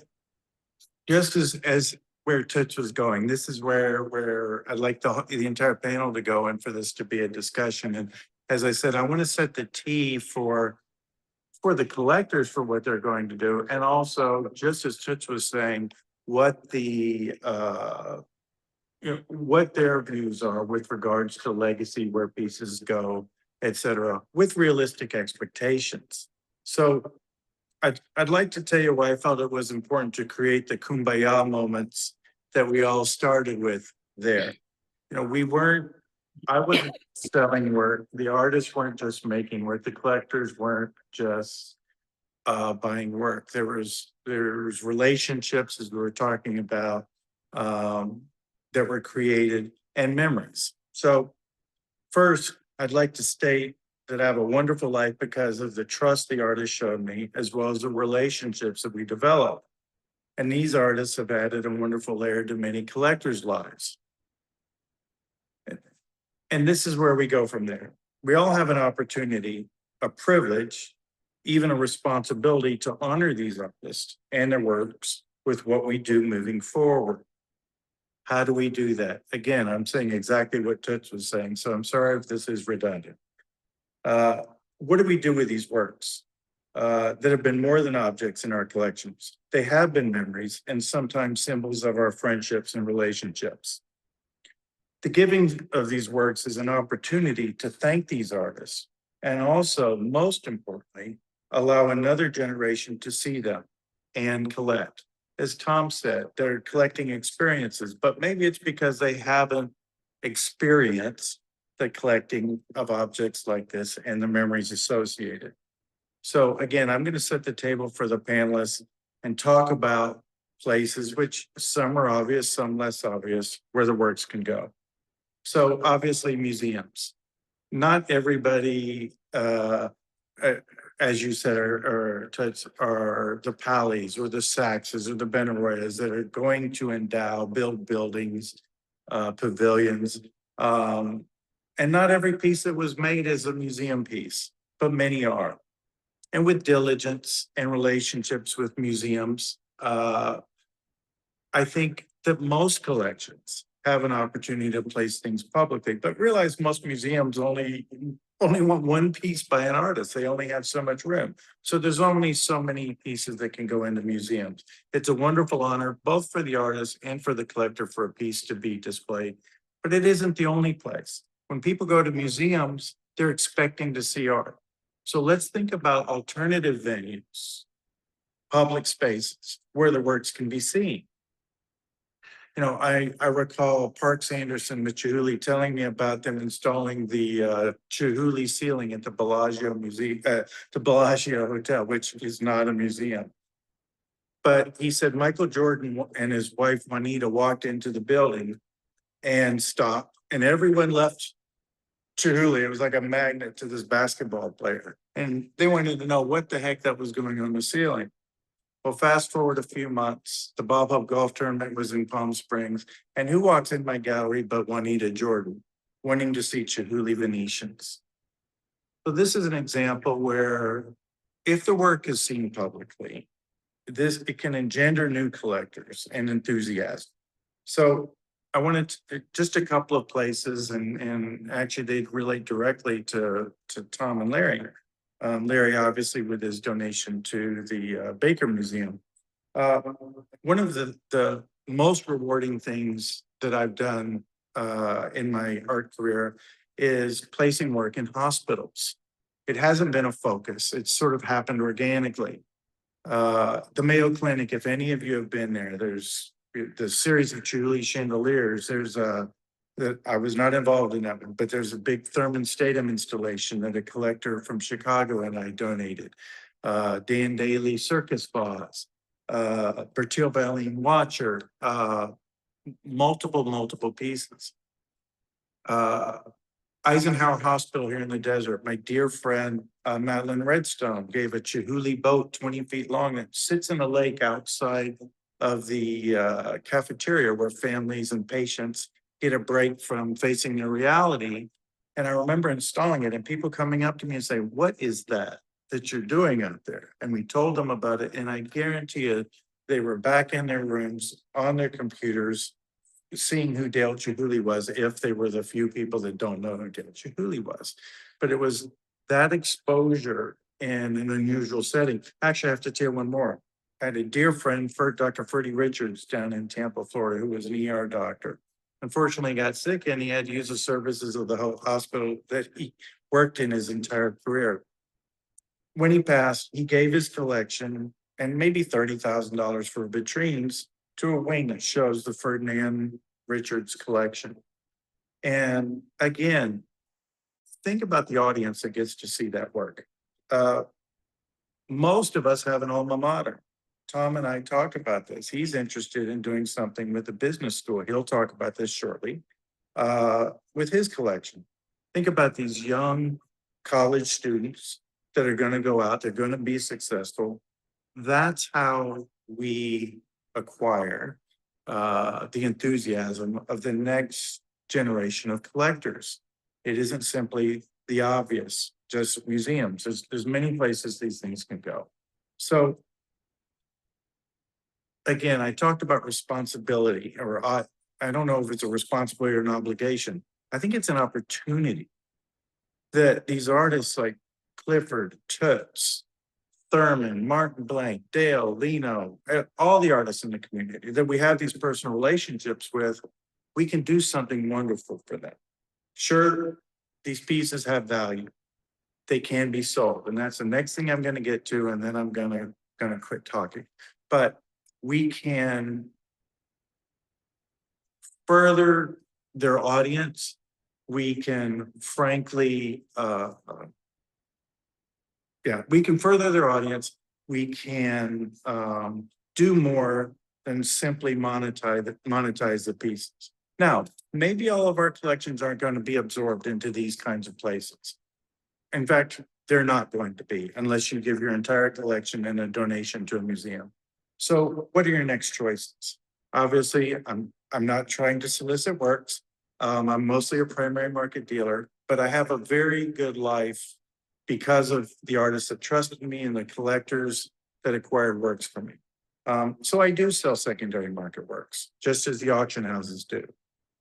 just as where Toots was going, this is where I'd like the entire panel to go and for this to be a discussion. And as I said, I want to set the T for the collectors for what they're going to do, and also, just as Toots was saying, what what their views are with regards to legacy, where pieces go, etc., with realistic expectations. So I'd like to tell you why I felt it was important to create the kumbaya moments that we all started with there. I wasn't selling work. The artists weren't just making work. The collectors weren't just buying work. There's relationships, as we were talking about, that were created, and memories. So first, I'd like to state that I have a wonderful life because of the trust the artists showed me, as well as the relationships that we developed. And these artists have added a wonderful layer to many collectors' lives. And this is where we go from there. we all have an opportunity, a privilege, even a responsibility to honor these artists and their works with what we do moving forward. How do we do that? Again, I'm saying exactly what Toots was saying, so I'm sorry if this is redundant. What do we do with these works that have been more than objects in our collections? They have been memories and sometimes symbols of our friendships and relationships. The giving of these works is an opportunity to thank these artists and also, most importantly, allow another generation to see them and collect. As Tom said, they're collecting experiences, but maybe it's because they haven't experienced the collecting of objects like this and the memories associated. So again, I'm going to set the table for the panelists and talk about places, which some are obvious, some less obvious, where the works can go. So obviously museums. Not everybody, as you said, are the Pallies or the Saxes or the Benaroyas that are going to build buildings, pavilions. And not every piece that was made is a museum piece, but many are. And with diligence and relationships with museums, I think that most collections have an opportunity to place things publicly, but realize most museums only want one piece by an artist. They only have so much room. So there's only so many pieces that can go into museums. It's a wonderful honor, both for the artist and for the collector, for a piece to be displayed, but it isn't the only place. When people go to museums, they're expecting to see art. So let's think about alternative venues, public spaces where the works can be seen. You know, I recall Parks Anderson with Chihuly telling me about them installing the Chihuly ceiling at the Bellagio Museum, the Bellagio Hotel, which is not a museum. But he said Michael Jordan and his wife Juanita walked into the building and stopped, and everyone left Chihuly. It was like a magnet to this basketball player. And they wanted to know what the heck that was going on the ceiling. Well, fast forward a few months, the Bob Hope Golf Tournament was in Palm Springs. And who walks in my gallery but Juanita Jordan, wanting to see Chihuly Venetians. So this is an example where if the work is seen publicly, it can engender new collectors and enthusiasm. So I wanted to, just a couple of places, and actually they relate directly to Tom and Larry. Larry, obviously, with his donation to the Baker Museum. One of the most rewarding things that I've done in my art career is placing work in hospitals. It hasn't been a focus. It's sort of happened organically. The Mayo Clinic, if any of you have been there, there's the series of Chihuly chandeliers. There's I was not involved in that one, but there's a big Thurman Statham installation that a collector from Chicago and I donated. Dan Daly circus vase, Bertil Baleen watcher, multiple pieces. Eisenhower Hospital here in the desert, my dear friend Madeline Redstone gave a Chihuly boat 20 feet long that sits in a lake outside of the cafeteria where families and patients get a break from facing their reality. And I remember installing it and people coming up to me and say, what is that you're doing out there? And we told them about it. And I guarantee you, they were back in their rooms on their computers, seeing who Dale Chihuly was, if they were the few people that don't know who Dale Chihuly was. But it was that exposure in an unusual setting. Actually, I have to tell you one more. I had a dear friend, Dr. Ferdy Richards, down in Tampa, Florida, who was an ER doctor. Unfortunately, got sick and he had to use the services of the hospital that he worked in his entire career. When he passed, he gave his collection and maybe $30,000 for vitrines to a wing that shows the Ferdinand Richards collection. And again, think about the audience that gets to see that work. Most of us have an alma mater. Tom and I talked about this. He's interested in doing something with the business school. He'll talk about this shortly with his collection. Think about these young college students that are going to go out. They're going to be successful. That's how we acquire the enthusiasm of the next generation of collectors. It isn't simply the obvious, just museums. There's many places these things can go. So again, I talked about responsibility, or I don't know if it's a responsibility or an obligation. I think it's an opportunity that these artists like Clifford, Toots, Thurman, Martin Blank, Dale, Lino, all the artists in the community that we have these personal relationships with, we can do something wonderful for them. Sure, these pieces have value. They can be sold. And that's the next thing I'm going to get to, and then I'm gonna quit talking. But we can further their audience. We can frankly, we can further their audience. We can do more than simply monetize the pieces. Now, maybe all of our collections aren't going to be absorbed into these kinds of places. In fact, they're not going to be unless you give your entire collection in a donation to a museum. So what are your next choices? Obviously, I'm not trying to solicit works. I'm mostly a primary market dealer, but I have a very good life because of the artists that trusted me and the collectors that acquired works from me. So I do sell secondary market works, just as the auction houses do.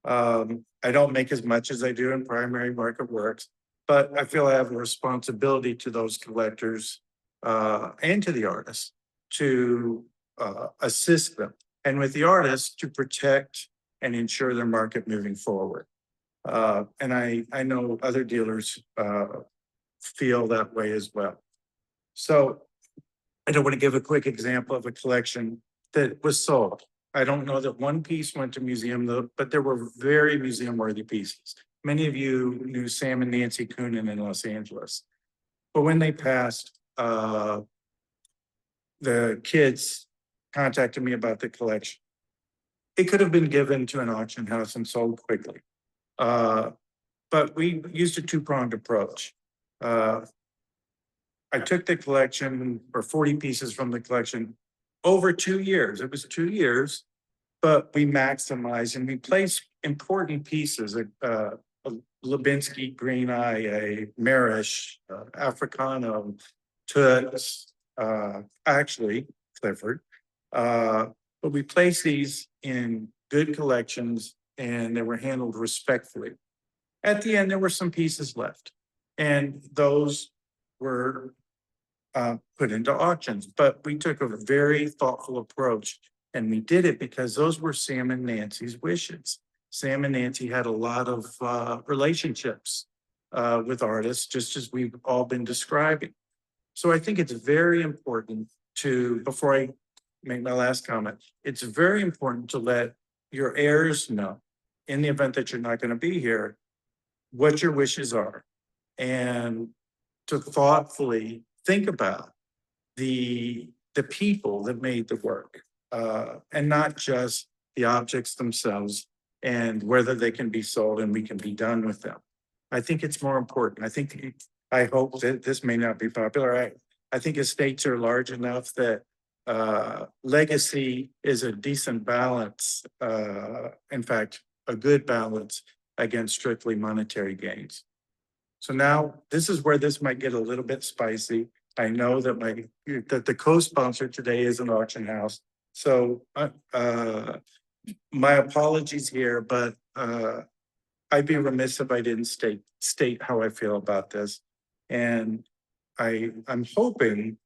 I don't make as much as I do in primary market works, but I feel I have a responsibility to those collectors and to the artists to assist them, and with the artists to protect and ensure their market moving forward. And I know other dealers feel that way as well. So I don't want to give a quick example of a collection that was sold. I don't know that one piece went to museum, though, but there were very museum-worthy pieces. Many of you knew Sam and Nancy Coonan in Los Angeles. But when they passed, the kids contacted me about the collection. It could have been given to an auction house and sold quickly. But we used a two-pronged approach. I took the collection, or 40 pieces from the collection, over 2 years. It was 2 years, but we maximized and we placed important pieces, a Lubinsky Green Eye, a Marish, Africano, Toots, actually Clifford. But we placed these in good collections and they were handled respectfully. At the end, there were some pieces left, and those were put into auctions. But we took a very thoughtful approach, and we did it because those were Sam and Nancy's wishes. Sam and Nancy had a lot of relationships with artists, just as we've all been describing. So I think it's very important to, before I make my last comment, it's very important to let your heirs know, in the event that you're not going to be here, what your wishes are, and to thoughtfully think about the people that made the work, and not just the objects themselves and whether they can be sold and we can be done with them. I think it's more important. I hope that this may not be popular. I think estates are large enough that legacy is a decent balance, in fact, a good balance against strictly monetary gains. So now this is where this might get a little bit spicy. I know that the co-sponsor today is an auction house. So my apologies here, but I'd be remiss if I didn't state how I feel about this. And I'm hoping,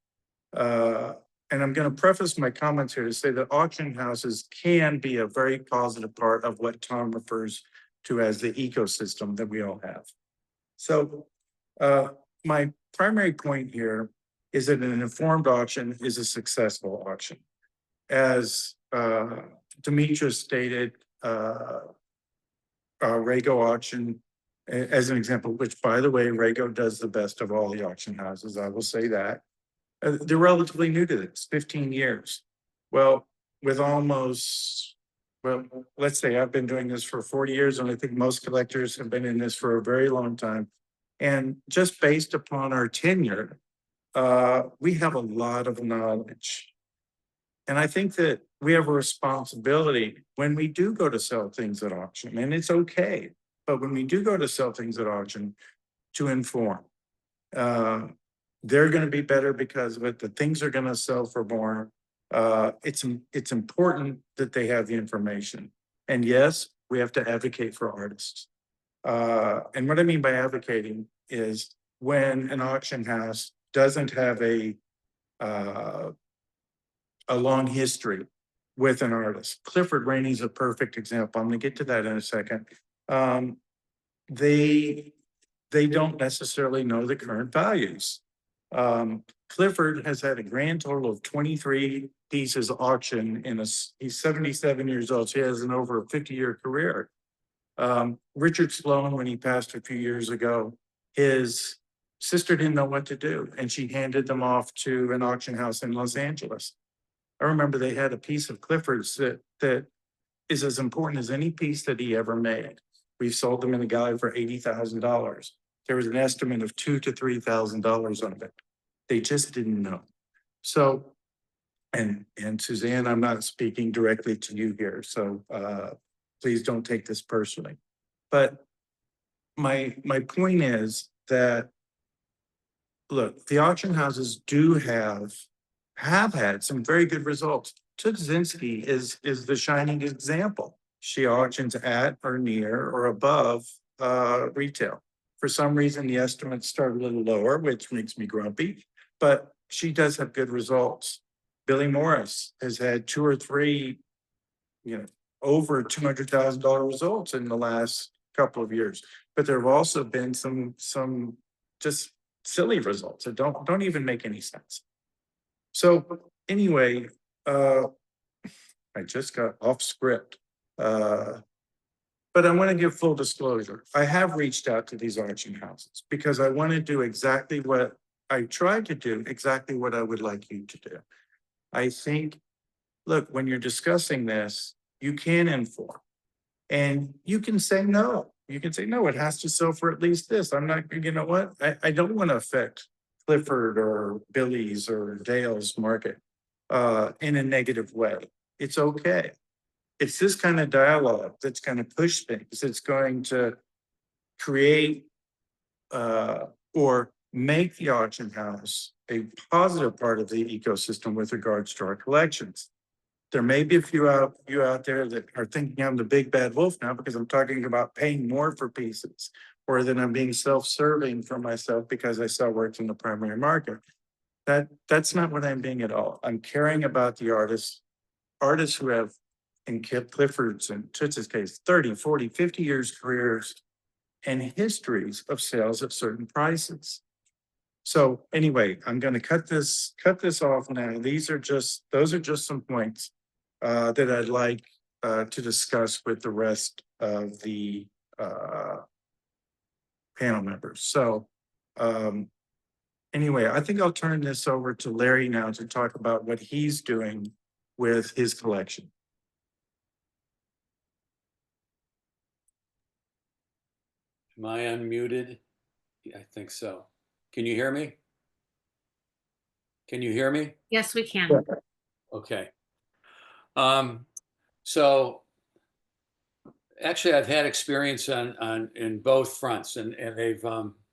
and I'm going to preface my comments here to say that auction houses can be a very positive part of what Tom refers to as the ecosystem that we all have. So my primary point here is that an informed auction is a successful auction. As Demetra stated, Rago auction, as an example, which by the way, Rago does the best of all the auction houses, I will say that. They're relatively new to this, 15 years. Well, with almost, well, let's say I've been doing this for 40 years, and I think most collectors have been in this for a very long time. And just based upon our tenure, we have a lot of knowledge. And I think that we have a responsibility when we do go to sell things at auction, and it's okay, but when we do go to sell things at auction, to inform. They're going to be better because of it. The things are going to sell for more. It's important that they have the information. And yes, we have to advocate for artists. And what I mean by advocating is when an auction house doesn't have a long history with an artist. Clifford Rainey is a perfect example. I'm going to get to that in a second. They don't necessarily know the current values. Clifford has had a grand total of 23 pieces auctioned he's 77 years old, so he has an over 50-year career. Richard Sloan, when he passed a few years ago, his sister didn't know what to do, and she handed them off to an auction house in Los Angeles. I remember they had a piece of Clifford's that is as important as any piece that he ever made. We sold them in the gallery for $80,000. There was an estimate of $2,000 to $3,000 on it. They just didn't know. So, and Suzanne, I'm not speaking directly to you here, so please don't take this personally. But my point is that, look, the auction houses do have had some very good results. Toots Zynsky is the shining example. She auctions at or near or above retail. For some reason, the estimates start a little lower, which makes me grumpy, but she does have good results. Billy Morris has had 2 or 3, over $200,000 results in the last couple of years. But there have also been some just silly results that don't even make any sense. So anyway, I just got off script. But I want to give full disclosure. I have reached out to these auction houses because I want to do exactly what I tried to do, exactly what I would like you to do. I think, look, when you're discussing this, you can inform and you can say no. You can say, no, it has to sell for at least this. I'm not, you know what? I don't want to affect Clifford or Billy's or Dale's market in a negative way. It's okay. It's this kind of dialogue that's going to push things. It's going to create or make the auction house a positive part of the ecosystem with regards to our collections. There may be a few out there that are thinking I'm the big bad wolf now because I'm talking about paying more for pieces, or that I'm being self-serving for myself because I sell works in the primary market. That's not what I'm being at all. I'm caring about the artists who have, in Clifford's and Toots's case, 30, 40, 50 years careers and histories of sales at certain prices. So anyway, I'm going to cut this off now. Those are just some points that I'd like to discuss with the rest of the panel members. So anyway, I think I'll turn this over to Larry now to talk about what he's doing with his collection.
Am I unmuted? Yeah, I think so. Can you hear me? Can you hear me?
Yes, we can.
Okay. So actually I've had experience in both fronts, and they've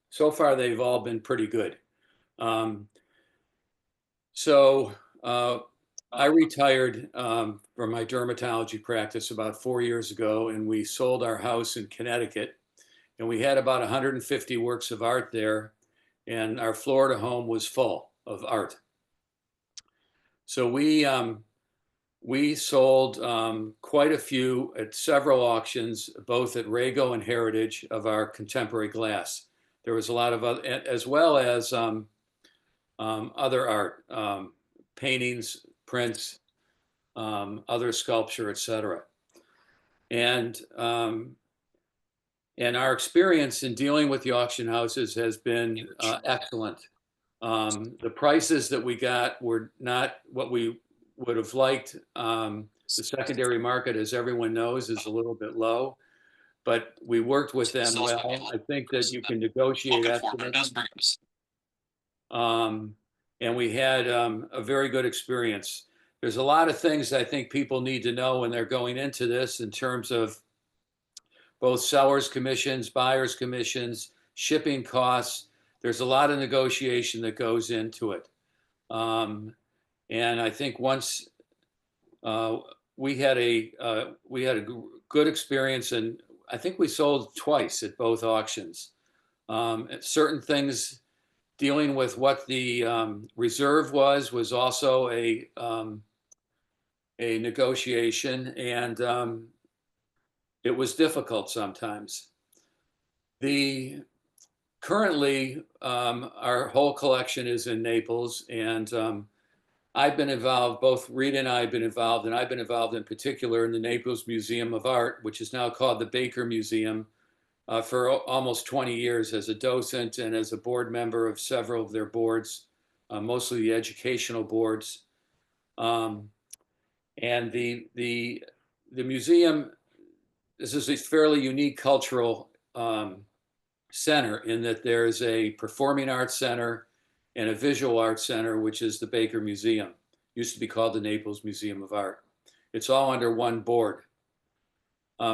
so far they've all been pretty good. I retired from my dermatology practice about 4 years ago, and we sold our house in Connecticut, and we had about 150 works of art there, and our Florida home was full of art. So we sold quite a few at several auctions, both at Rago and Heritage, of our contemporary glass. There was a lot of other, as well as other art, paintings, prints, other sculpture, etc. And our experience in dealing with the auction houses has been excellent. The prices that we got were not what we would have liked. The secondary market, as everyone knows, is a little bit low, but we worked with them well. I think that you can negotiate estimates. And we had a very good experience. There's a lot of things I think people need to know when they're going into this in terms of both sellers' commissions, buyers' commissions, shipping costs. There's a lot of negotiation that goes into it. And I think once we had a good experience, and I think we sold twice at both auctions. Certain things dealing with what the reserve was also a negotiation, and it was difficult sometimes. Currently, our whole collection is in Naples, and I've been involved, both Rita and I have been involved, and I've been involved in particular in the Naples Museum of Art, which is now called the Baker Museum, for almost 20 years as a docent and as a board member of several of their boards, mostly the educational boards. And the museum, this is a fairly unique cultural center in that there's a performing arts center and a visual arts center, which is the Baker Museum. Used to be called the Naples Museum of Art. It's all under one board.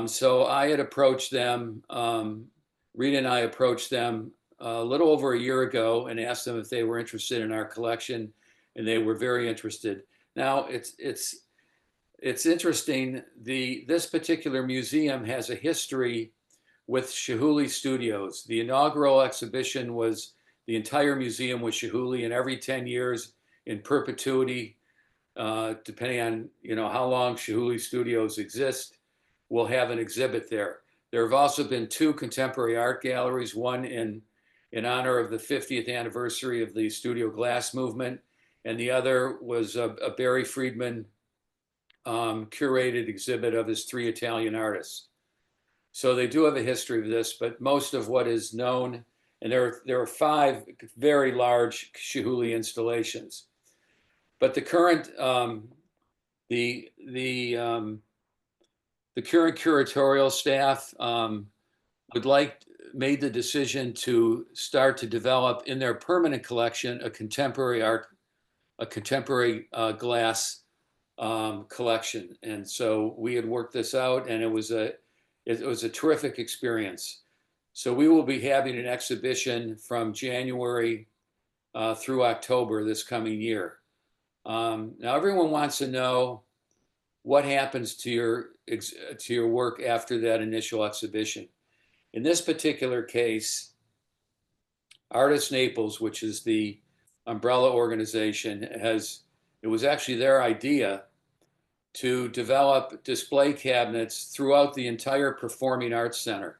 So I had approached them, Rita and I approached them a little over a year ago and asked them if they were interested in our collection, and they were very interested. Now it's interesting. This particular museum has a history with Chihuly Studios. The inaugural exhibition was the entire museum with Chihuly, and every 10 years in perpetuity, depending on how long Chihuly Studios exist, we'll have an exhibit there. There have also been 2 contemporary art galleries, one in honor of the 50th anniversary of the Studio Glass movement, and the other was a Barry Friedman curated exhibit of his 3 Italian artists. So they do have a history of this, but most of what is known, and there are 5 very large Chihuly installations. But the current the current curatorial staff made the decision to start to develop in their permanent collection a contemporary glass collection. And so we had worked this out, and it was a terrific experience. So we will be having an exhibition from January through October this coming year. Now everyone wants to know what happens to your work after that initial exhibition. In this particular case, Artists Naples, which is the umbrella organization, it was actually their idea to develop display cabinets throughout the entire Performing Arts Center,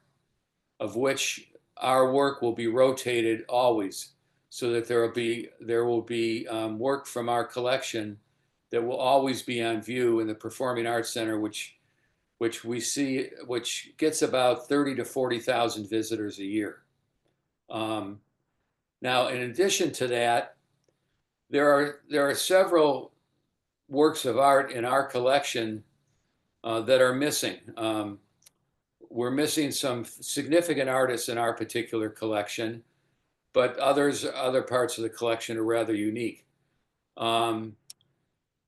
of which our work will be rotated always, so that there will be work from our collection that will always be on view in the Performing Arts Center, which gets about 30 to 40,000 visitors a year. Now, in addition to that, there are several works of art in our collection that are missing. We're missing some significant artists in our particular collection, but other parts of the collection are rather unique.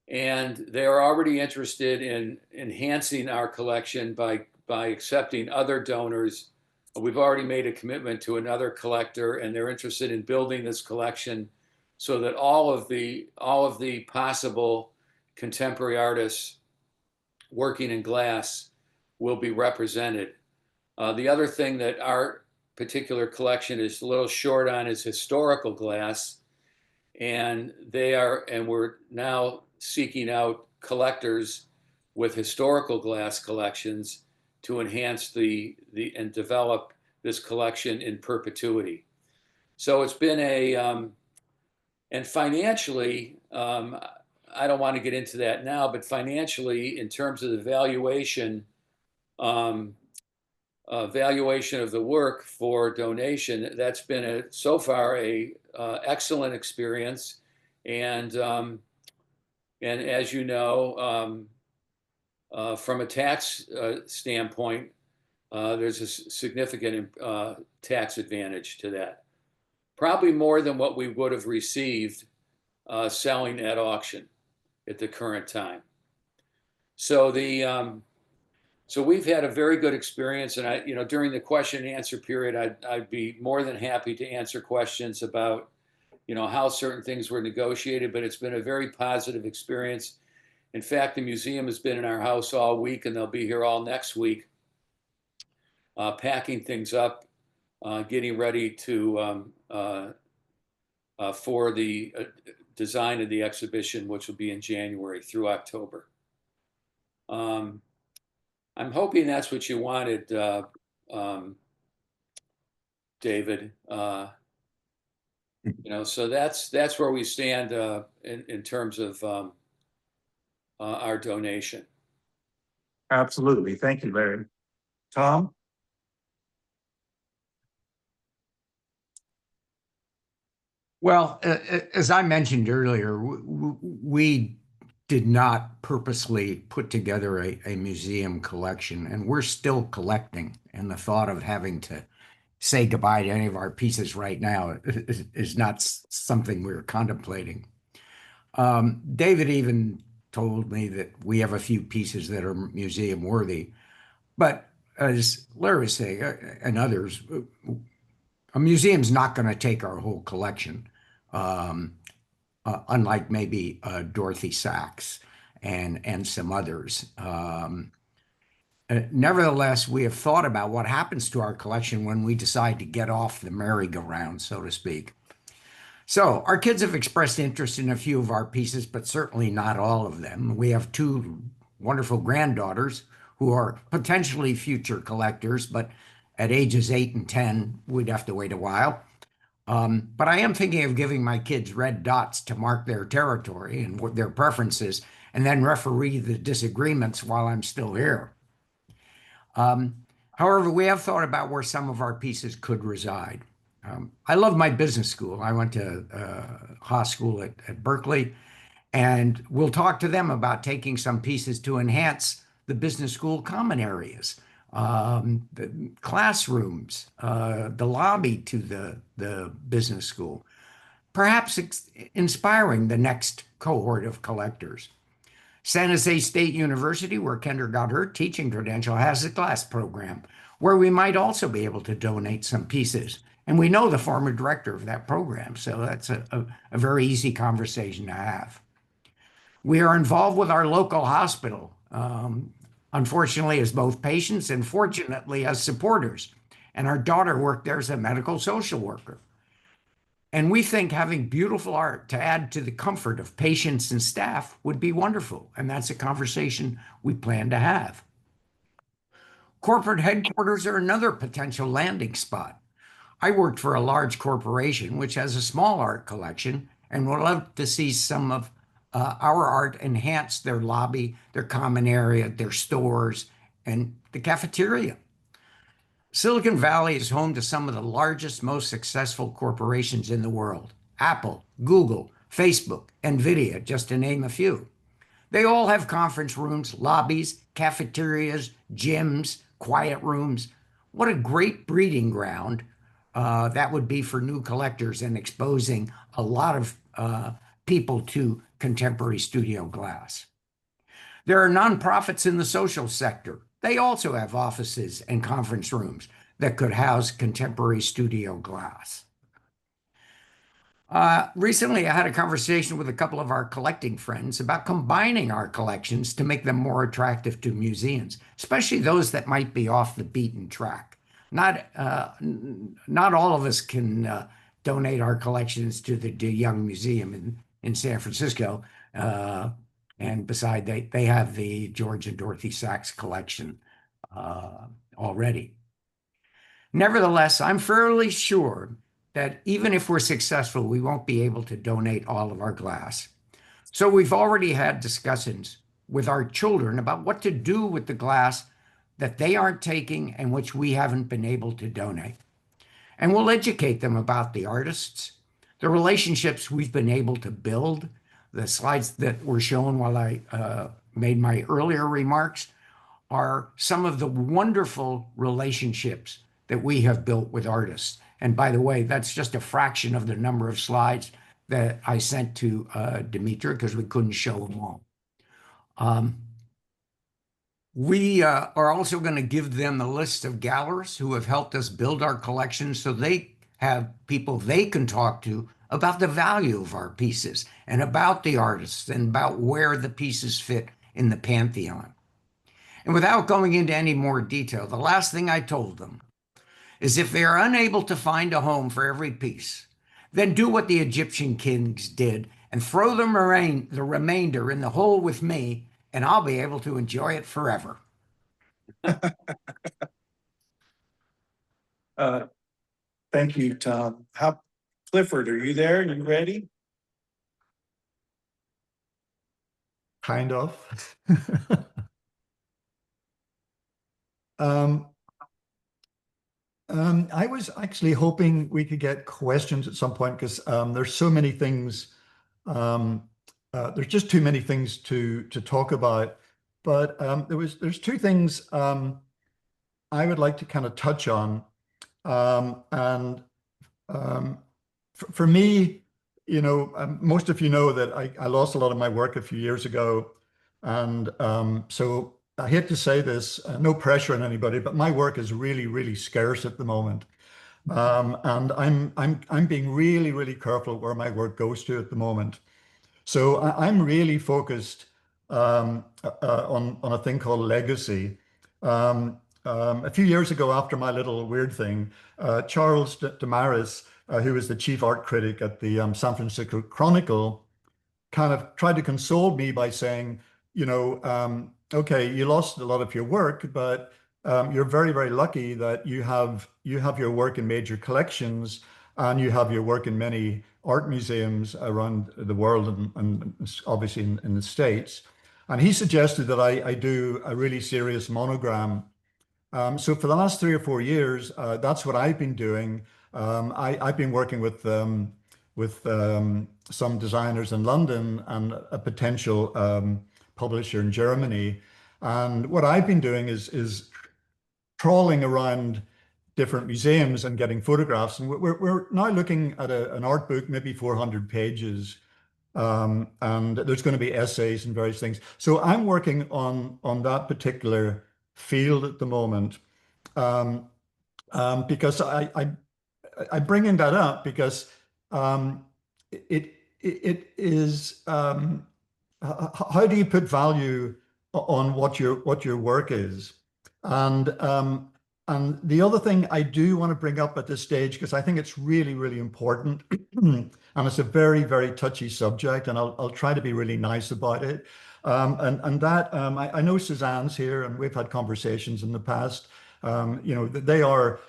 And they are already interested in enhancing our collection by accepting other donors. We've already made a commitment to another collector, and they're interested in building this collection so that all of the possible contemporary artists working in glass will be represented. The other thing that our particular collection is a little short on is historical glass, and we're now seeking out collectors with historical glass collections to enhance and develop this collection in perpetuity. So it's been and financially, I don't want to get into that now, but financially, in terms of the valuation of the work for donation, that's been so far a excellent experience. And as you know, from a tax standpoint, there's a significant tax advantage to that. Probably more than what we would have received selling at auction at the current time. So So we've had a very good experience, and during the question and answer period, I'd be more than happy to answer questions about, how certain things were negotiated, but it's been a very positive experience. In fact, the museum has been in our house all week, and they'll be here all next week, packing things up, getting ready to for the design of the exhibition, which will be in January through October. I'm hoping that's what you wanted, David. So that's where we stand in terms of our donation.
Absolutely. Thank you, Larry. Tom?
Well, as I mentioned earlier, we did not purposely put together a museum collection, and we're still collecting. And the thought of having to say goodbye to any of our pieces right now is not something we're contemplating. David even told me that we have a few pieces that are museum worthy, but as Larry was saying, and others, a museum's not going to take our whole collection, unlike maybe Dorothy Sachs and some others. Nevertheless, we have thought about what happens to our collection when we decide to get off the merry-go-round, so to speak. So our kids have expressed interest in a few of our pieces, but certainly not all of them. We have two wonderful granddaughters who are potentially future collectors, but at ages 8 and 10, we'd have to wait a while. But I am thinking of giving my kids red dots to mark their territory and what their preferences, and then referee the disagreements while I'm still here. However, we have thought about where some of our pieces could reside. I love my business school. I went to Haas School at Berkeley, and we'll talk to them about taking some pieces to enhance the business school common areas, the classrooms, the lobby to the business school, perhaps inspiring the next cohort of collectors. San Jose State University, where Kendra got her teaching credential, has a glass program where we might also be able to donate some pieces. And we know the former director of that program, so that's a very easy conversation to have. We are involved with our local hospital, unfortunately as both patients and fortunately as supporters. And our daughter worked there as a medical social worker. And we think having beautiful art to add to the comfort of patients and staff would be wonderful. And that's a conversation we plan to have. Corporate headquarters are another potential landing spot. I worked for a large corporation which has a small art collection and would love to see some of our art enhance their lobby, their common area, their stores, and the cafeteria. Silicon Valley is home to some of the largest, most successful corporations in the world: Apple, Google, Facebook, NVIDIA, just to name a few. They all have conference rooms, lobbies, cafeterias, gyms, quiet rooms. What a great breeding ground that would be for new collectors and exposing a lot of people to contemporary studio glass. There are nonprofits in the social sector. They also have offices and conference rooms that could house contemporary studio glass. Recently, I had a conversation with a couple of our collecting friends about combining our collections to make them more attractive to museums, especially those that might be off the beaten track. Not all of us can donate our collections to the De Young Museum in San Francisco. And beside, they have the George and Dorothy Sachs collection already. Nevertheless, I'm fairly sure that even if we're successful, we won't be able to donate all of our glass. So we've already had discussions with our children about what to do with the glass that they aren't taking and which we haven't been able to donate. And we'll educate them about the artists, the relationships we've been able to build. The slides that were shown while I made my earlier remarks are some of the wonderful relationships that we have built with artists. And by the way, that's just a fraction of the number of slides that I sent to Dimitra because we couldn't show them all. We are also going to give them the list of gallerists who have helped us build our collection so they have people they can talk to about the value of our pieces and about the artists and about where the pieces fit in the pantheon. And without going into any more detail, the last thing I told them is if they are unable to find a home for every piece, then do what the Egyptian kings did and throw the remainder in the hole with me, and I'll be able to enjoy it forever.
Thank you, Tom. Clifford, are you there? You ready?
Kind of. I was actually hoping we could get questions at some point because there's so many things. There's just too many things to talk about. But there's two things I would like to kind of touch on. And for me, most of you know that I lost a lot of my work a few years ago. And so I hate to say this, no pressure on anybody, but my work is really, really scarce at the moment. And I'm being really, really careful where my work goes to at the moment. So I'm really focused on a thing called legacy. A few years ago, after my little weird thing, Charles Damaris, who was the chief art critic at the San Francisco Chronicle, kind of tried to console me by saying, okay, you lost a lot of your work, but you're very, very lucky that you have your work in major collections and you have your work in many art museums around the world and obviously in the States. And he suggested that I do a really serious monogram. So for the last 3 or 4 years, that's what I've been doing. I've been working with some designers in London and a potential publisher in Germany. And what I've been doing is trawling around different museums and getting photographs. And we're now looking at an art book, maybe 400 pages. And there's going to be essays and various things. So I'm working on that particular field at the moment. Because I bringing that up because it is how do you put value on what your work is, and the other thing I do want to bring up at this stage because I think it's really, really important, and it's a very, very touchy subject, and I'll try to be really nice about it. I know Suzanne's here, and we've had conversations in the past. They are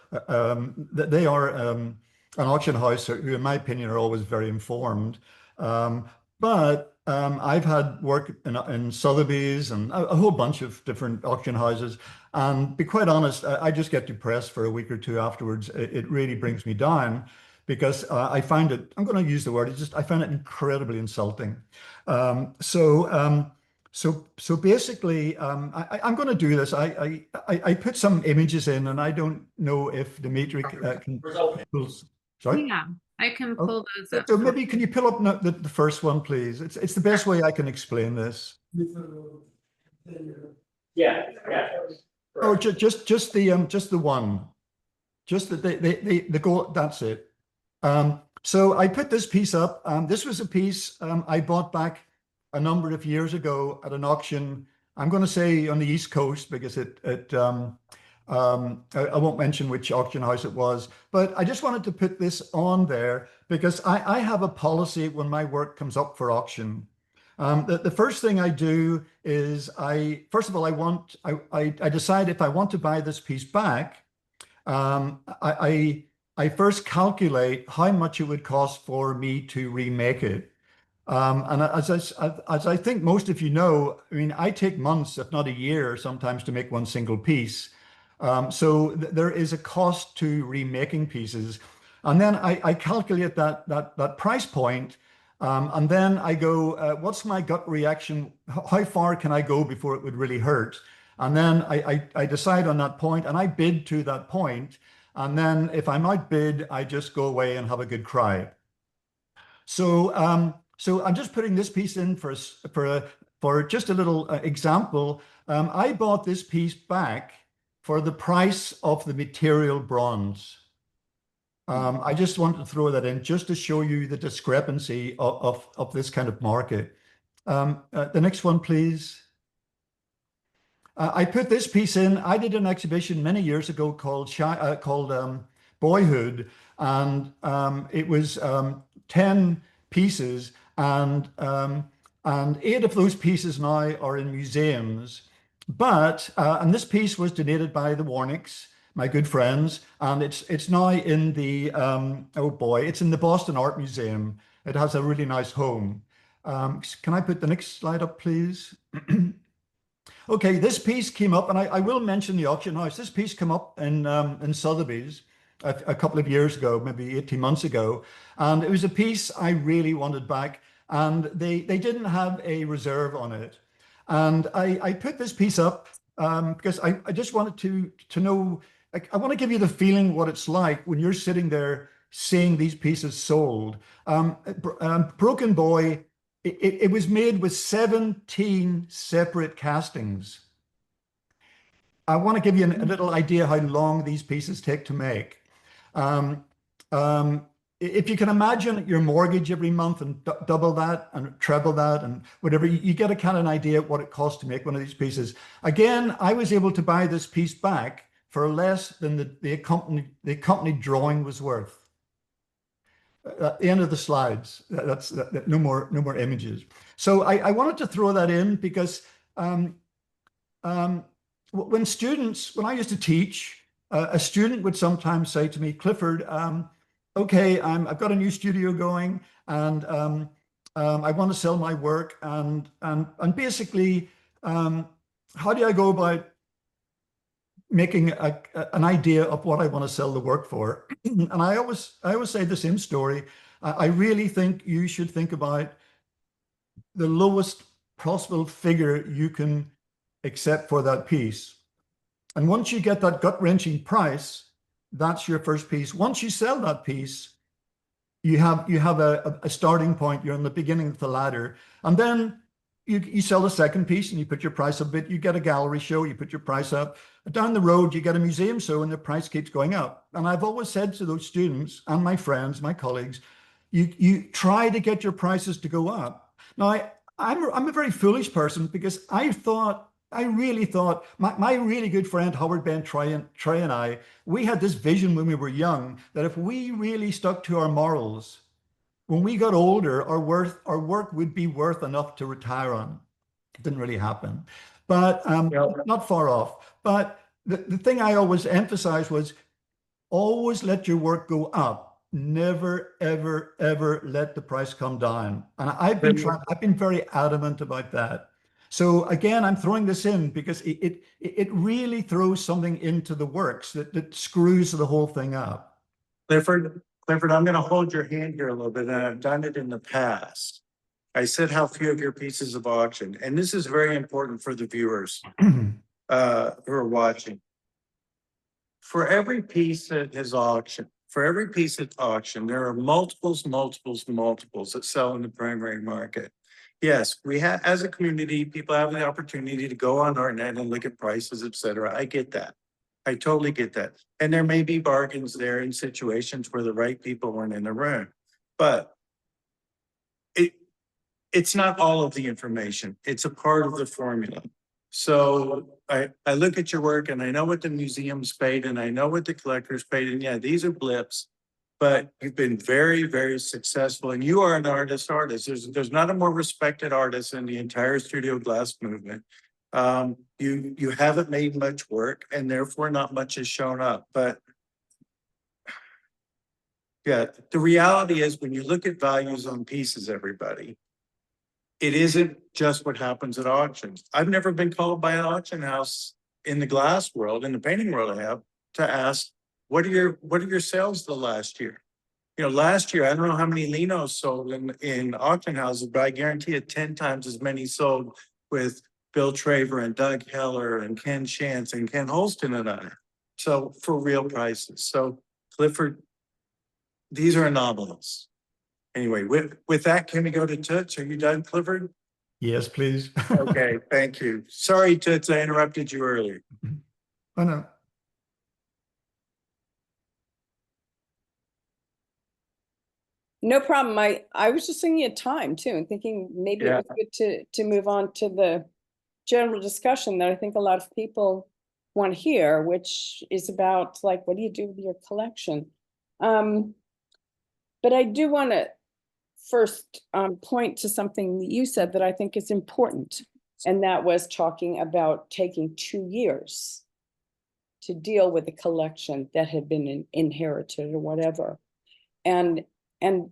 an auction house who, in my opinion, are always very informed. But I've had work in Sotheby's and a whole bunch of different auction houses. And be quite honest, I just get depressed for a week or two afterwards. It really brings me down because I find it, I'm going to use the word, I find it incredibly insulting. So basically, I'm going to do this. I put some images in, and I don't know if Dimitri can. Sorry?
Yeah, I can pull those up.
So maybe can you pull up the first one, please? It's the best way I can explain this.
Yeah.
Oh, just the one, just the goal. That's it. So I put this piece up. This was a piece I bought back a number of years ago at an auction. I'm going to say on the East Coast because I won't mention which auction house it was, but I just wanted to put this on there because I have a policy when my work comes up for auction. The first thing I do is first of all, I decide if I want to buy this piece back. I first calculate how much it would cost for me to remake it. And as I think most of you know, I mean, I take months, if not a year, sometimes to make one single piece. So there is a cost to remaking pieces. And then I calculate that price point. And then I go, what's my gut reaction? How far can I go before it would really hurt? And then I decide on that point and I bid to that point. And then if I'm outbid, I just go away and have a good cry. So I'm just putting this piece in for for just a little example, I bought this piece back for the price of the material bronze. I just want to throw that in just to show you the discrepancy of this kind of market. The next one, please. I put this piece in. I did an exhibition many years ago called Boyhood, and it was 10 pieces, and 8 of those pieces now are in museums. But and this piece was donated by the Warnicks, my good friends, and it's now in the oh boy, it's in the Boston Art Museum. It has a really nice home. Can I put the next slide up, please? Okay, this piece came up, and I will mention the auction house. This piece came up in Sotheby's a couple of years ago, maybe 18 months ago, and it was a piece I really wanted back, and they didn't have a reserve on it. And I put this piece up because I just wanted to know, I want to give you the feeling what it's like when you're sitting there seeing these pieces sold. Broken Boy, it was made with 17 separate castings. I want to give you a little idea how long these pieces take to make. If you can imagine your mortgage every month and double that and treble that and whatever, you get a kind of an idea of what it costs to make one of these pieces. Again, I was able to buy this piece back for less than the accompanied drawing was worth. At the end of the slides, no more images. So I wanted to throw that in because when I used to teach, a student would sometimes say to me, Clifford, okay, I've got a new studio going, and I want to sell my work, and basically, how do I go about making an idea of what I want to sell the work for? And I always say the same story. I really think you should think about the lowest possible figure you can accept for that piece. And once you get that gut-wrenching price, that's your first piece. Once you sell that piece, you have a starting point. You're in the beginning of the ladder. And then you sell the second piece and you put your price up a bit. You get a gallery show, you put your price up. Down the road, you get a museum show and the price keeps going up. And I've always said to those students and my friends, my colleagues, you try to get your prices to go up. Now, I'm a very foolish person because I really thought, my really good friend Howard Ben Trey and I, we had this vision when we were young that if we really stuck to our morals, when we got older, our work would be worth enough to retire on. It didn't really happen, but not far off. But the thing I always emphasized was always let your work go up. Never, ever, ever let the price come down. And I've been very adamant about that. So again, I'm throwing this in because it really throws something into the works that screws the whole thing up.
Clifford, I'm going to hold your hand here a little bit, and I've done it in the past. I said how few of your pieces of auction, and this is very important for the viewers who are watching. For every piece that is auctioned, there are multiples that sell in the primary market. Yes, we have, as a community, people have the opportunity to go on ArtNet and look at prices, etc. I get that. I totally get that. And there may be bargains there in situations where the right people weren't in the room. But it's not all of the information. It's a part of the formula. So I look at your work and I know what the museums paid and I know what the collectors paid. And yeah, these are blips, but you've been very, very successful. And you are an artist. There's not a more respected artist in the entire studio glass movement. You haven't made much work and therefore not much has shown up. But yeah, the reality is when you look at values on pieces, everybody, it isn't just what happens at auctions. I've never been called by an auction house in the glass world, in the painting world I have, to ask, what are your sales the last year? You know, last year, I don't know how many Linos sold in auction houses, but I guarantee it 10 times as many sold with Bill Traver and Doug Heller and Ken Shantz and Ken Holston and I. So for real prices. So Clifford, these are anomalies. Anyway, with that, can we go to Toots? Are you done, Clifford?
Yes, please.
Okay, thank you. Sorry, Toots, I interrupted you earlier.
Oh, no.
No problem. I was just thinking of time too, and thinking maybe it
Yeah.
was good to move on to the general discussion that I think a lot of people want to hear, which is about like, what do you do with your collection? But I do want to first point to something that you said that I think is important, and that was talking about taking 2 years to deal with a collection that had been inherited or whatever. And and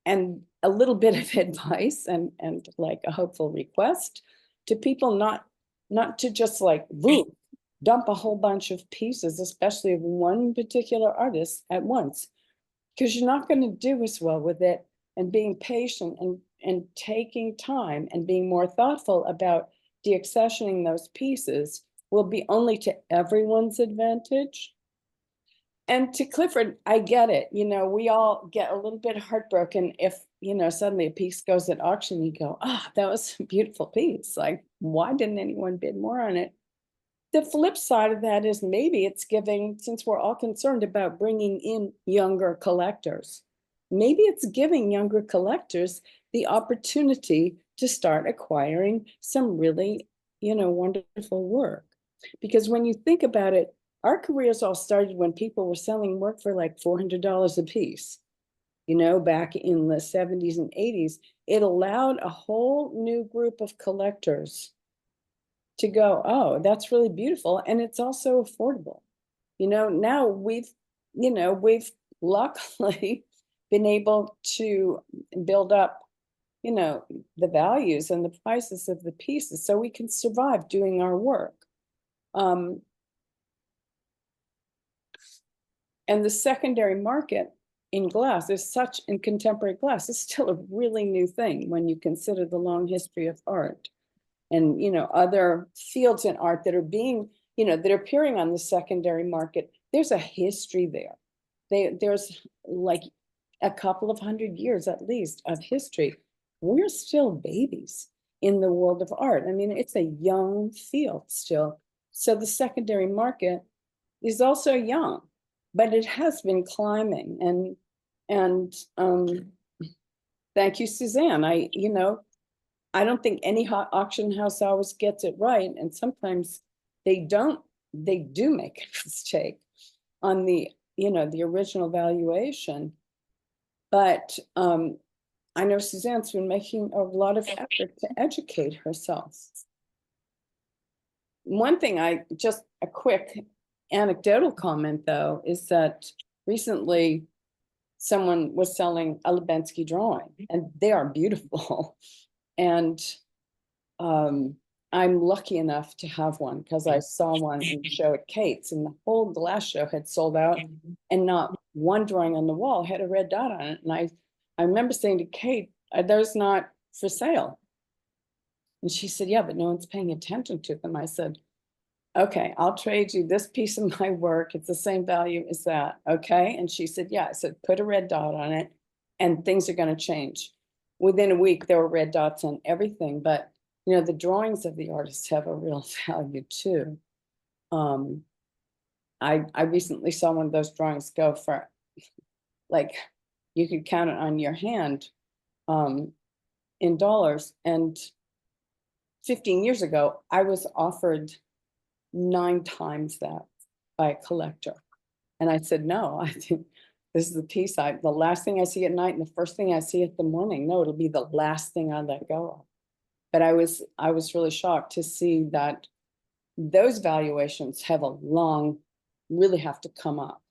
and a little bit of advice and like a hopeful request to people not to just like dump a whole bunch of pieces, especially of one particular artist at once, because you're not going to do as well with it. And being patient and taking time and being more thoughtful about deaccessioning those pieces will be only to everyone's advantage. And to Clifford, I get it. You know, we all get a little bit heartbroken if, you know, suddenly a piece goes at auction, you go, ah, that was a beautiful piece. Like, why didn't anyone bid more on it? The flip side of that is maybe it's giving, since we're all concerned about bringing in younger collectors, maybe it's giving younger collectors the opportunity to start acquiring some really, you know, wonderful work. Because when you think about it, our careers all started when people were selling work for like $400 a piece. You know, back in the 70s and 80s, it allowed a whole new group of collectors to go, oh, that's really beautiful. And it's also affordable. You know, now we've luckily been able to build up, you know, the values and the prices of the pieces so we can survive doing our work. And the secondary market in glass in contemporary glass is still a really new thing when you consider the long history of art and, you know, other fields in art that are being, you know, that are appearing on the secondary market. There's a history there. There's like a couple of 100 years at least of history. We're still babies in the world of art. I mean, it's a young field still. So the secondary market is also young, but it has been climbing. And thank you, Suzanne. I don't think any auction house always gets it right. And sometimes they do make a mistake on the, you know, the original valuation. But I know Suzanne's been making a lot of effort to educate herself. One thing just a quick anecdotal comment though, is that recently someone was selling a Lubensky drawing and they are beautiful. And I'm lucky enough to have one because I saw one in the show at Kate's and the whole glass show had sold out and not one drawing on the wall had a red dot on it. And I remember saying to Kate, those not for sale? And she said, yeah, but no one's paying attention to them. I said, okay, I'll trade you this piece of my work. It's the same value as that, okay? And she said, yeah. I said, put a red dot on it and things are going to change. Within a week, there were red dots on everything, but you know, the drawings of the artists have a real value too. I recently saw one of those drawings go for like, you could count it on your hand in dollars. And 15 years ago, I was offered 9 times that by a collector. And I said, no, I think this is the piece the last thing I see at night and the first thing I see at the morning. No, it'll be the last thing I let go of. But I was really shocked to see that those valuations have really have to come up.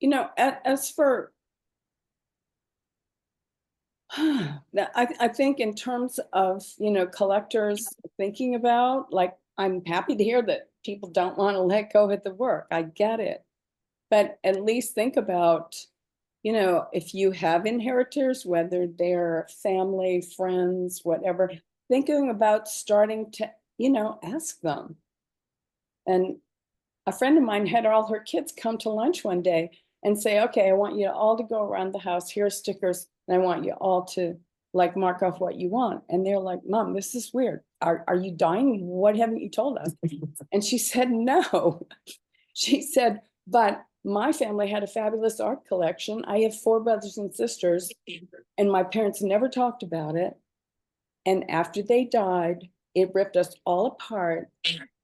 You know, as for, I think in terms of, you know, collectors thinking about, like, I'm happy to hear that people don't want to let go of the work. I get it. But at least think about, you know, if you have inheritors, whether they're family, friends, whatever, thinking about starting to, you know, ask them. And a friend of mine had all her kids come to lunch one day and say, okay, I want you all to go around the house. Here are stickers, and I want you all to like mark off what you want. And they're like, Mom, this is weird. Are you dying? What haven't you told us? And she said, no. She said, but my family had a fabulous art collection. I have 4 brothers and sisters, and my parents never talked about it. And after they died, it ripped us all apart.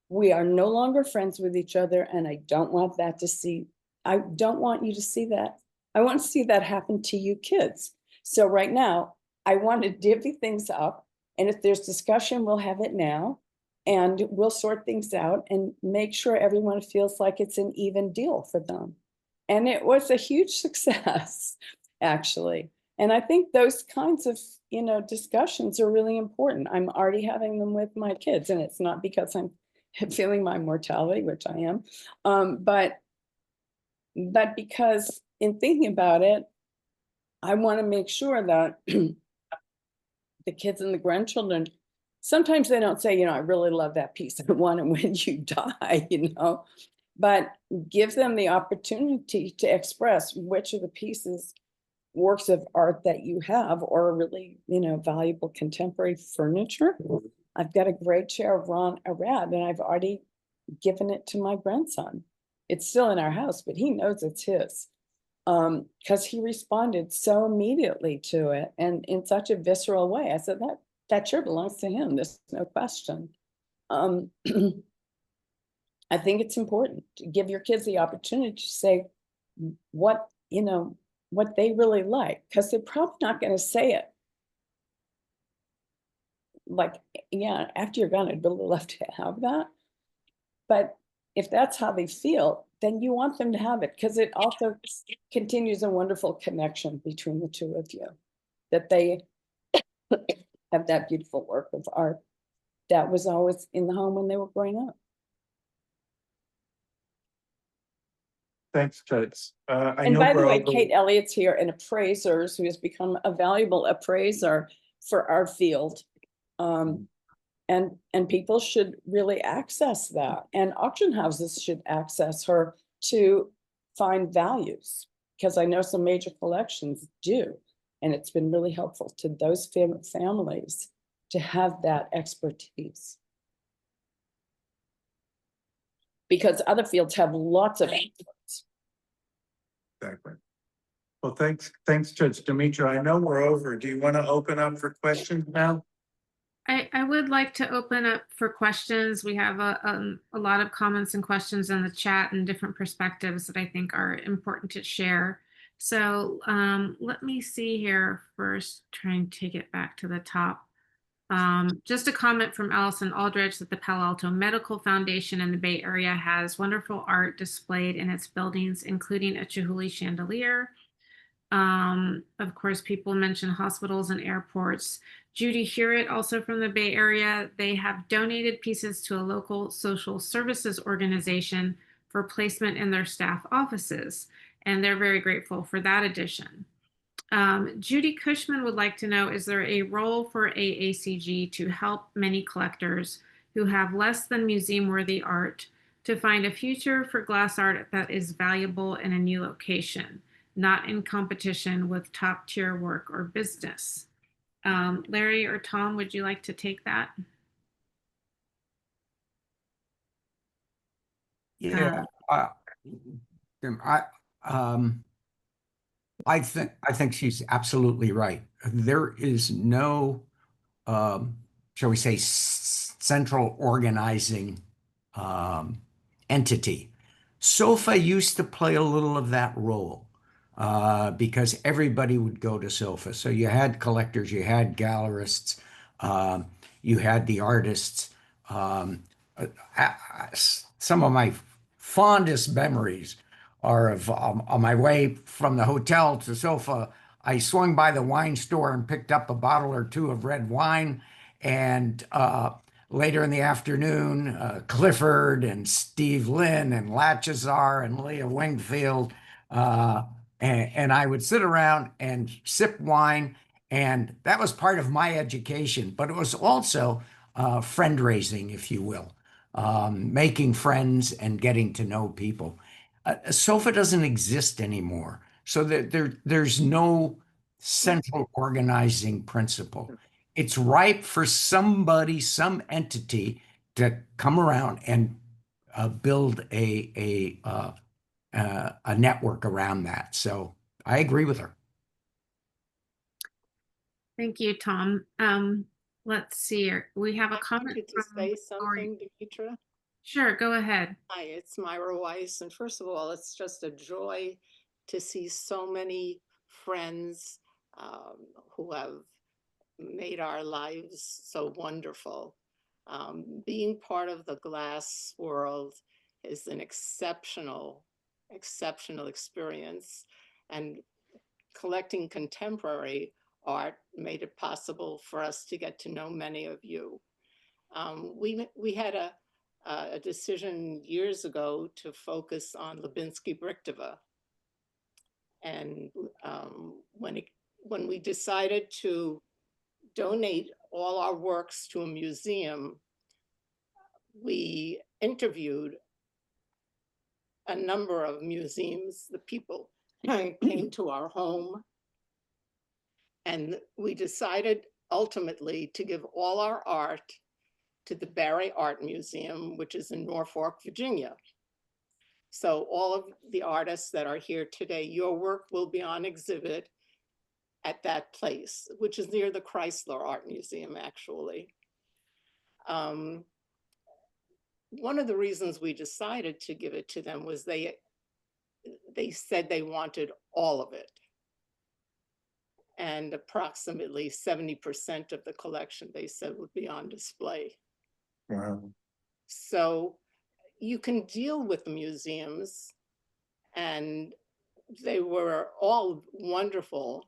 We are no longer friends with each other, and I don't want that to see. I don't want you to see that. I want to see that happen to you kids. So right now, I want to divvy things up, and if there's discussion, we'll have it now, and we'll sort things out and make sure everyone feels like it's an even deal for them. And it was a huge success, actually. And I think those kinds of, discussions are really important. I'm already having them with my kids, and it's not because I'm feeling my mortality, which I am, but because in thinking about it, I want to make sure that the kids and the grandchildren, sometimes they don't say, I really love that piece. I want it when you die, but give them the opportunity to express which of the pieces, works of art that you have, or really, valuable contemporary furniture. I've got a great chair of Ron Arad, and I've already given it to my grandson. It's still in our house, but he knows it's his. Because he responded so immediately to it, and in such a visceral way. I said, that chair belongs to him. There's no question. I think it's important to give your kids the opportunity to say what they really like, because they're probably not going to say it. Like, yeah, after you're gone, I'd really love to have that. But if that's how they feel, then you want them to have it, because it also continues a wonderful connection between the two of you, that they have that beautiful work of art that was always in the home when they were growing up.
Thanks, Toots. I
And
know
by the
we're
way,
over-
Kate Elliott's here, an appraiser who has become a valuable appraiser for our field. And people should really access that. And auction houses should access her to find values, because I know some major collections do. And it's been really helpful to those families to have that expertise. Because other fields have lots of experts.
Exactly. Well, thanks, Toots. Demetra, I know we're over. Do you want to open up for questions now?
I would like to open up for questions. We have a lot of comments and questions in the chat and different perspectives that I think are important to share. So let me see here first, try and take it back to the top. Just a comment from Allison Aldridge that the Palo Alto Medical Foundation in the Bay Area has wonderful art displayed in its buildings, including a Chihuly chandelier. Of course, people mention hospitals and airports. Judy Hewitt, also from the Bay Area, they have donated pieces to a local social services organization for placement in their staff offices, and they're very grateful for that addition. Judy Cushman would like to know, is there a role for AACG to help many collectors who have less than museum-worthy art to find a future for glass art that is valuable in a new location, not in competition with top-tier work or business? Larry or Tom, would you like to take that?
Yeah, I think she's absolutely right. There is no, shall we say, central organizing entity. SOFA used to play a little of that role because everybody would go to SOFA. So you had collectors, you had gallerists, you had the artists. Some of my fondest memories are of on my way from the hotel to SOFA. I swung by the wine store and picked up a bottle or two of red wine. And later in the afternoon, Clifford and Steve Lynn and Latchazar and Leah Wingfield. And I would sit around and sip wine. And that was part of my education, but it was also friend raising, if you will, making friends and getting to know people. a sofa doesn't exist anymore. So there's no central organizing principle. It's ripe for somebody, some entity to come around and build a network around that. So I agree with her.
Thank you, Tom. Let's see here. We have a
I
comment
wanted to
from
say
Lori.
something, Demetra.
Sure, go ahead.
Hi, it's Myra Weiss. And first of all, it's just a joy to see so many friends who have made our lives so wonderful. Being part of the glass world is an exceptional experience. And collecting contemporary art made it possible for us to get to know many of you. We had a decision years ago to focus on Lubinsky Brichtova. And when we decided to donate all our works to a museum, we interviewed a number of museums. The people came to our home, and we decided ultimately to give all our art to the Barry Art Museum, which is in Norfolk, Virginia. So all of the artists that are here today, your work will be on exhibit at that place, which is near the Chrysler Art Museum, actually. One of the reasons we decided to give it to them was they said they wanted all of it. And approximately 70% of the collection, they said, would be on display.
Wow.
So you can deal with museums, and they were all wonderful.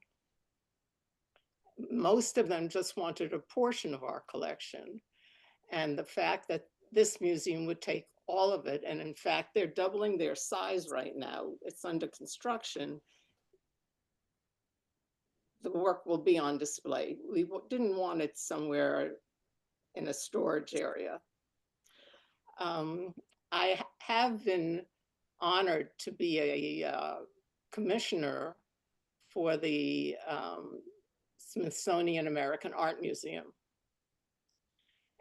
Most of them just wanted a portion of our collection. And the fact that this museum would take all of it, and in fact, they're doubling their size right now. It's under construction. The work will be on display. We didn't want it somewhere in a storage area. I have been honored to be a commissioner for the Smithsonian American Art Museum.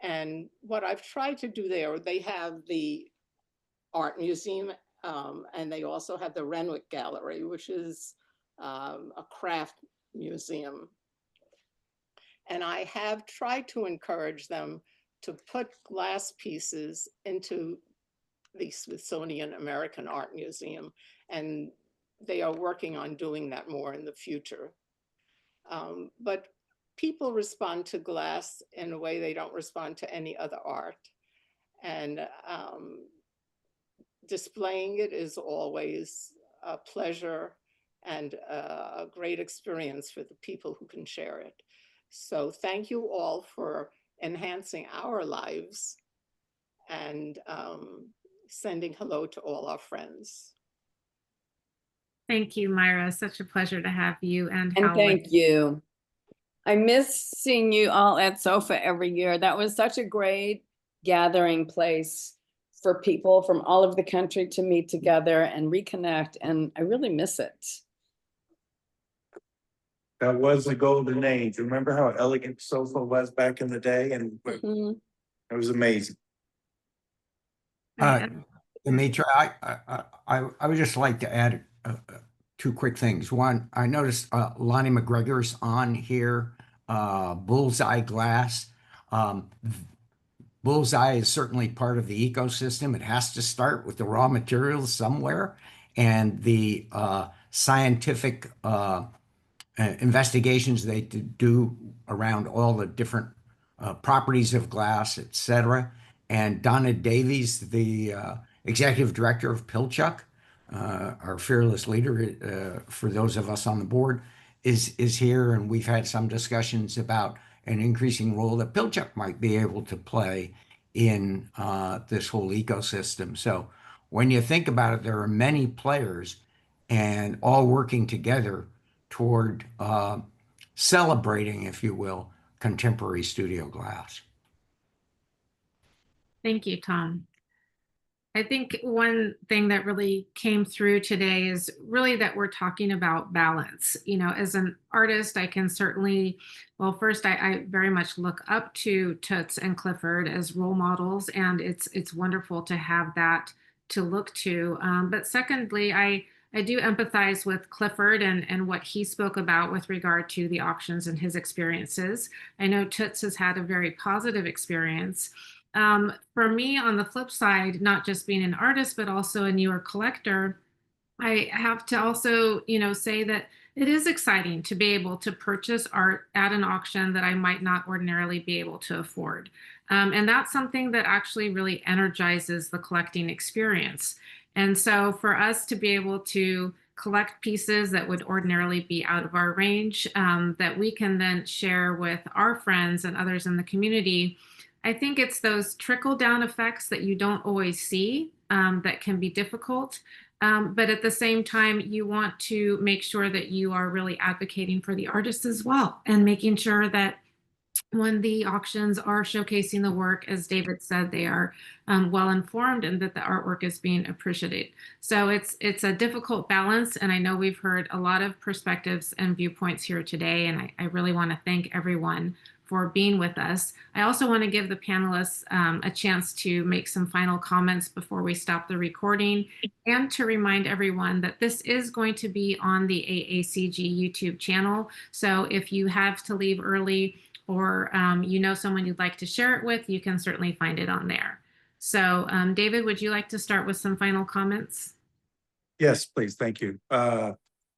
And what I've tried to do there, they have the art museum, and they also have the Renwick Gallery, which is a craft museum. And I have tried to encourage them to put glass pieces into the Smithsonian American Art Museum, and they are working on doing that more in the future. But people respond to glass in a way they don't respond to any other art. And displaying it is always a pleasure and a great experience for the people who can share it. So thank you all for enhancing our lives, and sending hello to all our friends.
Thank you, Myra. Such a pleasure to have you and
And
Howard.
thank you. I miss seeing you all at SOFA every year. That was such a great gathering place for people from all over the country to meet together and reconnect. And I really miss it.
That was the golden age. Remember how elegant sofa was back in the day? And
Mhm.
it was amazing.
Demetra, I would just like to add two quick things. One, I noticed Lonnie McGregor's on here, Bullseye Glass. Bullseye is certainly part of the ecosystem. It has to start with the raw materials somewhere, and the scientific investigations they do around all the different properties of glass, etc. And Donna Davies, the executive director of Pilchuck, our fearless leader, for those of us on the board, is here, and we've had some discussions about an increasing role that Pilchuck might be able to play in this whole ecosystem. So when you think about it, there are many players and all working together toward celebrating, if you will, contemporary studio glass.
Thank you, Tom. I think one thing that really came through today is really that we're talking about balance. As an artist, I can certainly, well, first, I very much look up to Toots and Clifford as role models, and it's wonderful to have that to look to. But secondly, I do empathize with Clifford and what he spoke about with regard to the auctions and his experiences. I know Toots has had a very positive experience. For me, on the flip side, not just being an artist, but also a newer collector, I have to also, say that it is exciting to be able to purchase art at an auction that I might not ordinarily be able to afford. And that's something that actually really energizes the collecting experience. And so for us to be able to collect pieces that would ordinarily be out of our range, that we can then share with our friends and others in the community, I think it's those trickle down effects that you don't always see, that can be difficult. But at the same time, you want to make sure that you are really advocating for the artists as well, and making sure that when the auctions are showcasing the work, as David said, they are well informed and that the artwork is being appreciated. So it's a difficult balance, and I know we've heard a lot of perspectives and viewpoints here today, and I really want to thank everyone for being with us. I also want to give the panelists a chance to make some final comments before we stop the recording, and to remind everyone that this is going to be on the AACG YouTube channel. So if you have to leave early, or someone you'd like to share it with, you can certainly find it on there. So David, would you like to start with some final comments?
Yes, please. Thank you.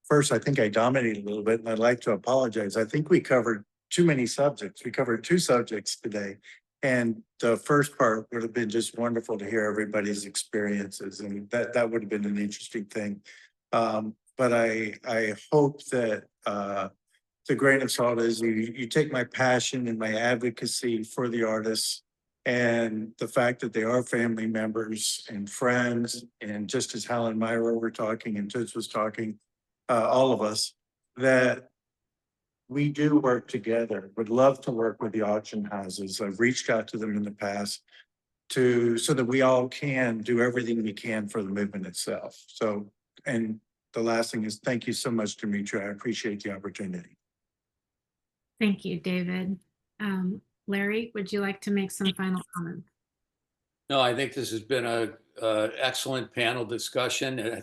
First, I think I dominated a little bit, and I'd like to apologize. I think we covered too many subjects. We covered 2 subjects today. And the first part would have been just wonderful to hear everybody's experiences, and that would have been an interesting thing. But I hope that the grain of salt is you take my passion and my advocacy for the artists, and the fact that they are family members and friends, and just as Hal and Myra were talking and Toots was talking, all of us, that we do work together. Would love to work with the auction houses. I've reached out to them in the past so that we all can do everything we can for the movement itself. So, and the last thing is, thank you so much, Demetra. I appreciate the opportunity.
Thank you, David. Larry, would you like to make some final comments?
No, I think this has been a excellent panel discussion, and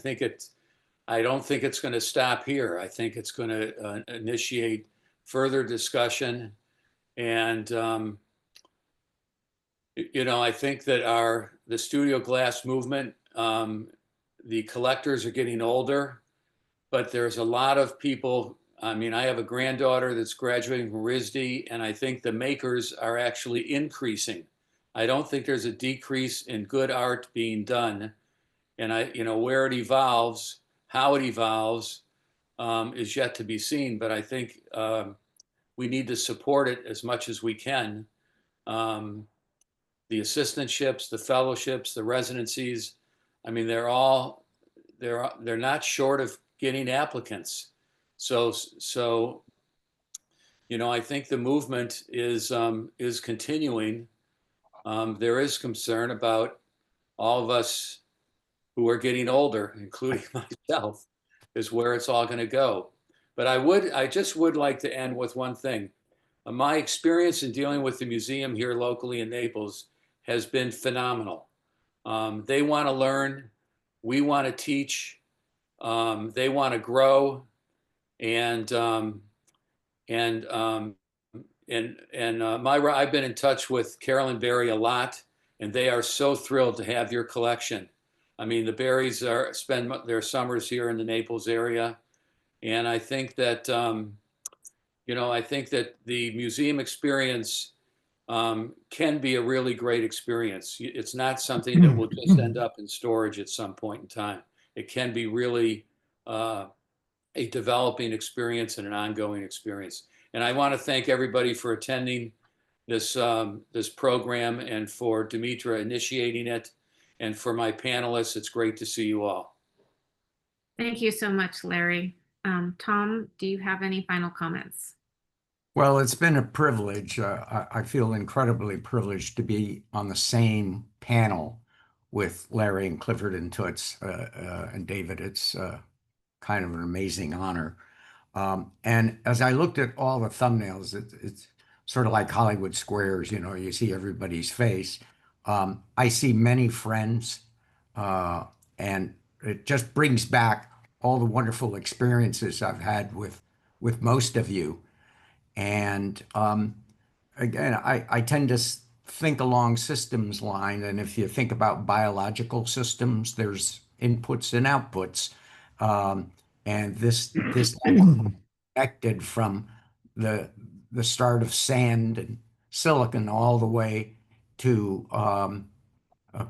I don't think it's going to stop here. I think it's going to initiate further discussion, and I think that the studio glass movement, the collectors are getting older, but there's a lot of people. I mean, I have a granddaughter that's graduating from RISD, and I think the makers are actually increasing. I don't think there's a decrease in good art being done. And where it evolves, how it evolves, is yet to be seen. But I think we need to support it as much as we can. The assistantships, the fellowships, the residencies, I mean, they're not short of getting applicants. So I think the movement is continuing. There is concern about all of us who are getting older, including myself, is where it's all going to go. But I just would like to end with one thing. My experience in dealing with the museum here locally in Naples has been phenomenal. They want to learn, we want to teach, they want to grow. And Myra, I've been in touch with Carolyn Berry a lot, and they are so thrilled to have your collection. I mean, the Berries spend their summers here in the Naples area, and I think that the museum experience can be a really great experience. It's not something that will just end up in storage at some point in time. It can be really a developing experience and an ongoing experience. And I want to thank everybody for attending this program, and for Demetra initiating it, and for my panelists. It's great to see you all.
Thank you so much, Larry. Tom, do you have any final comments?
Well, it's been a privilege. I feel incredibly privileged to be on the same panel with Larry and Clifford and Toots and David. It's kind of an amazing honor. And as I looked at all the thumbnails, it's sort of like Hollywood Squares, you know, you see everybody's face. I see many friends, and it just brings back all the wonderful experiences I've had with most of you. And again, I tend to think along systems line, and if you think about biological systems, there's inputs and outputs, and this connected from the start of sand and silicon all the way to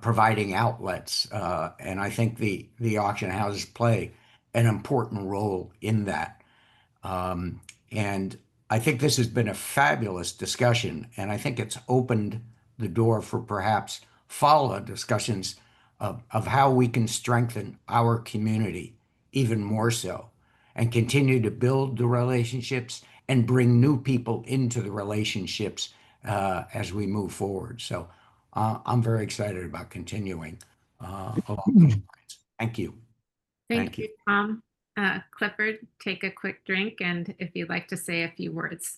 providing outlets, and I think the auction houses play an important role in that. And I think this has been a fabulous discussion, and I think it's opened the door for perhaps follow-up discussions of how we can strengthen our community even more so, and continue to build the relationships and bring new people into the relationships as we move forward. So I'm very excited about continuing along those lines. Thank you.
Thank you, Tom. Clifford, take a quick drink, and if you'd like to say a few words.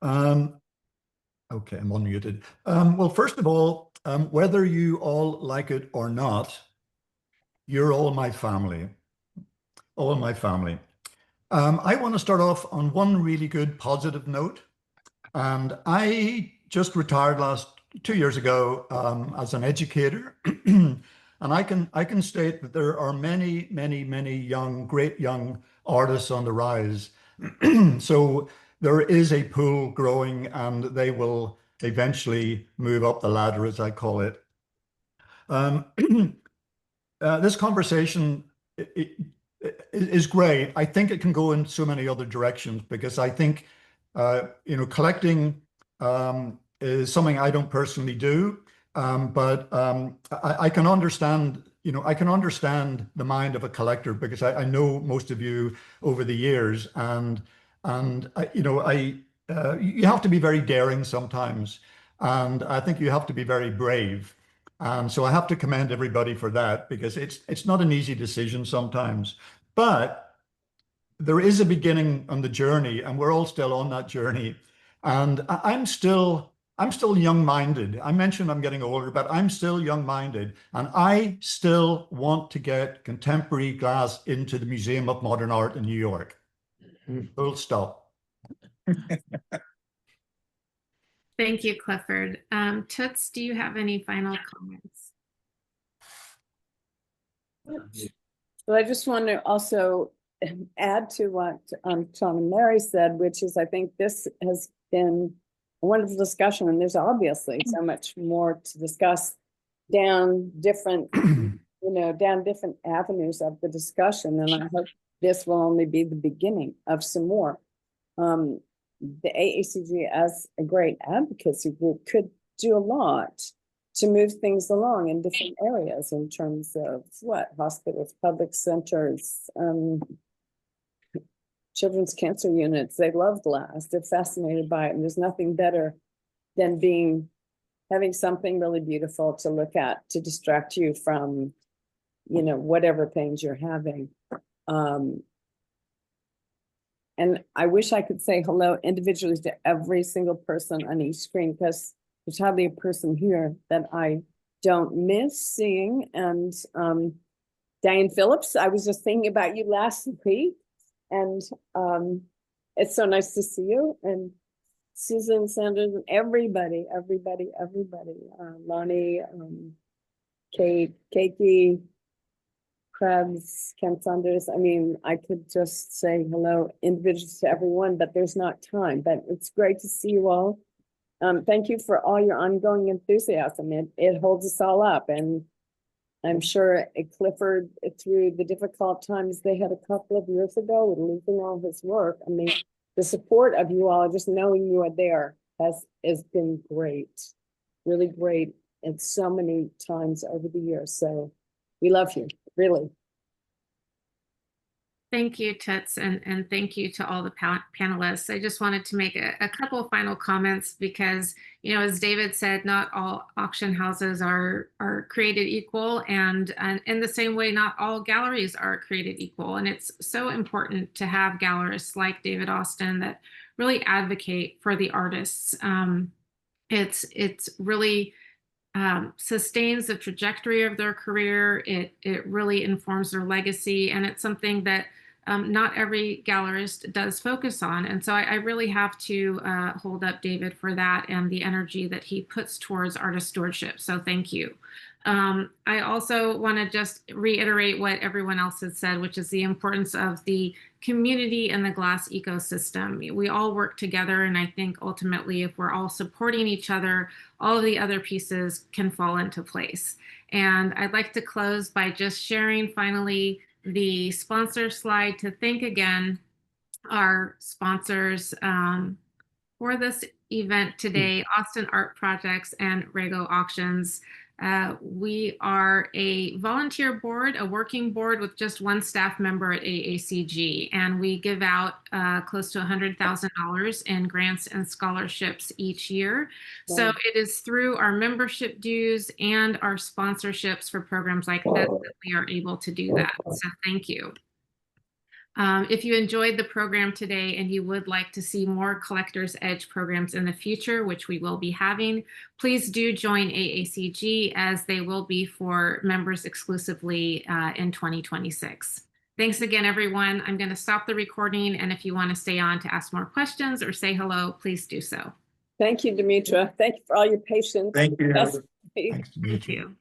Okay, I'm unmuted. Well, first of all, whether you all like it or not, you're all my family. All my family. I want to start off on one really good positive note. And I just retired 2 years ago as an educator. And I can state that there are many, many, many great young artists on the rise. So there is a pool growing, and they will eventually move up the ladder, as I call it. This conversation is great. I think it can go in so many other directions, because I think, collecting is something I don't personally do. But I can understand, I can understand the mind of a collector, because I know most of you over the years, and you have to be very daring sometimes, and I think you have to be very brave, and so I have to commend everybody for that, because it's not an easy decision sometimes, but there is a beginning on the journey, and we're all still on that journey, and I'm still young-minded. I mentioned I'm getting older, but I'm still young-minded, and I still want to get contemporary glass into the Museum of Modern Art in New York. Full stop.
Thank you, Clifford. Toots, do you have any final comments?
Well, I just want to also add to what Tom and Larry said, which is I think this has been a wonderful discussion, and there's obviously so much more to discuss down different, down different avenues of the discussion, and I hope this will only be the beginning of some more. The AACG, as a great advocacy group, could do a lot to move things along in different areas in terms of hospitals, public centers, children's cancer units. They love glass. They're fascinated by it. And there's nothing better than having something really beautiful to look at to distract you from, whatever pains you're having. And I wish I could say hello individually to every single person on each screen, because there's hardly a person here that I don't miss seeing. And Diane Phillips, I was just thinking about you last week, and it's so nice to see you. And Susan Sanders and everybody, Lonnie, Kate, Keiki, Krebs, Ken Saunders. I mean, I could just say hello individuals to everyone, but there's not time. But it's great to see you all. Thank you for all your ongoing enthusiasm. It holds us all up. And I'm sure Clifford, through the difficult times they had a couple of years ago with losing all his work, I mean, the support of you all, just knowing you are there, has been great, really great at so many times over the years. So we love you, really.
Thank you, Toots, and thank you to all the panelists. I just wanted to make a couple of final comments because, as David said, not all auction houses are created equal, and in the same way, not all galleries are created equal. And it's so important to have gallerists like David Austin that really advocate for the artists. It's really sustains the trajectory of their career. It really informs their legacy, and it's something that not every gallerist does focus on. And so I really have to hold up David for that and the energy that he puts towards artist stewardship. So thank you. I also want to just reiterate what everyone else has said, which is the importance of the community and the glass ecosystem. We all work together, and I think ultimately if we're all supporting each other, all of the other pieces can fall into place. And I'd like to close by just sharing finally the sponsor slide to thank again our sponsors for this event today, Austin Art Projects and Rego Auctions. We are a volunteer board, a working board with just one staff member at AACG, and we give out close to $100,000 in grants and scholarships each year. So it is through our membership dues and our sponsorships for programs like this that we are able to do that. So thank you. If you enjoyed the program today and you would like to see more Collector's Edge programs in the future, which we will be having, please do join AACG, as they will be for members exclusively in 2026. Thanks again, everyone. I'm going to stop the recording, and if you want to stay on to ask more questions or say hello, please do so.
Thank you, Demetra. Thank you for all your patience.
Thank you.
That's-
Thanks, Demetra.
Thank you.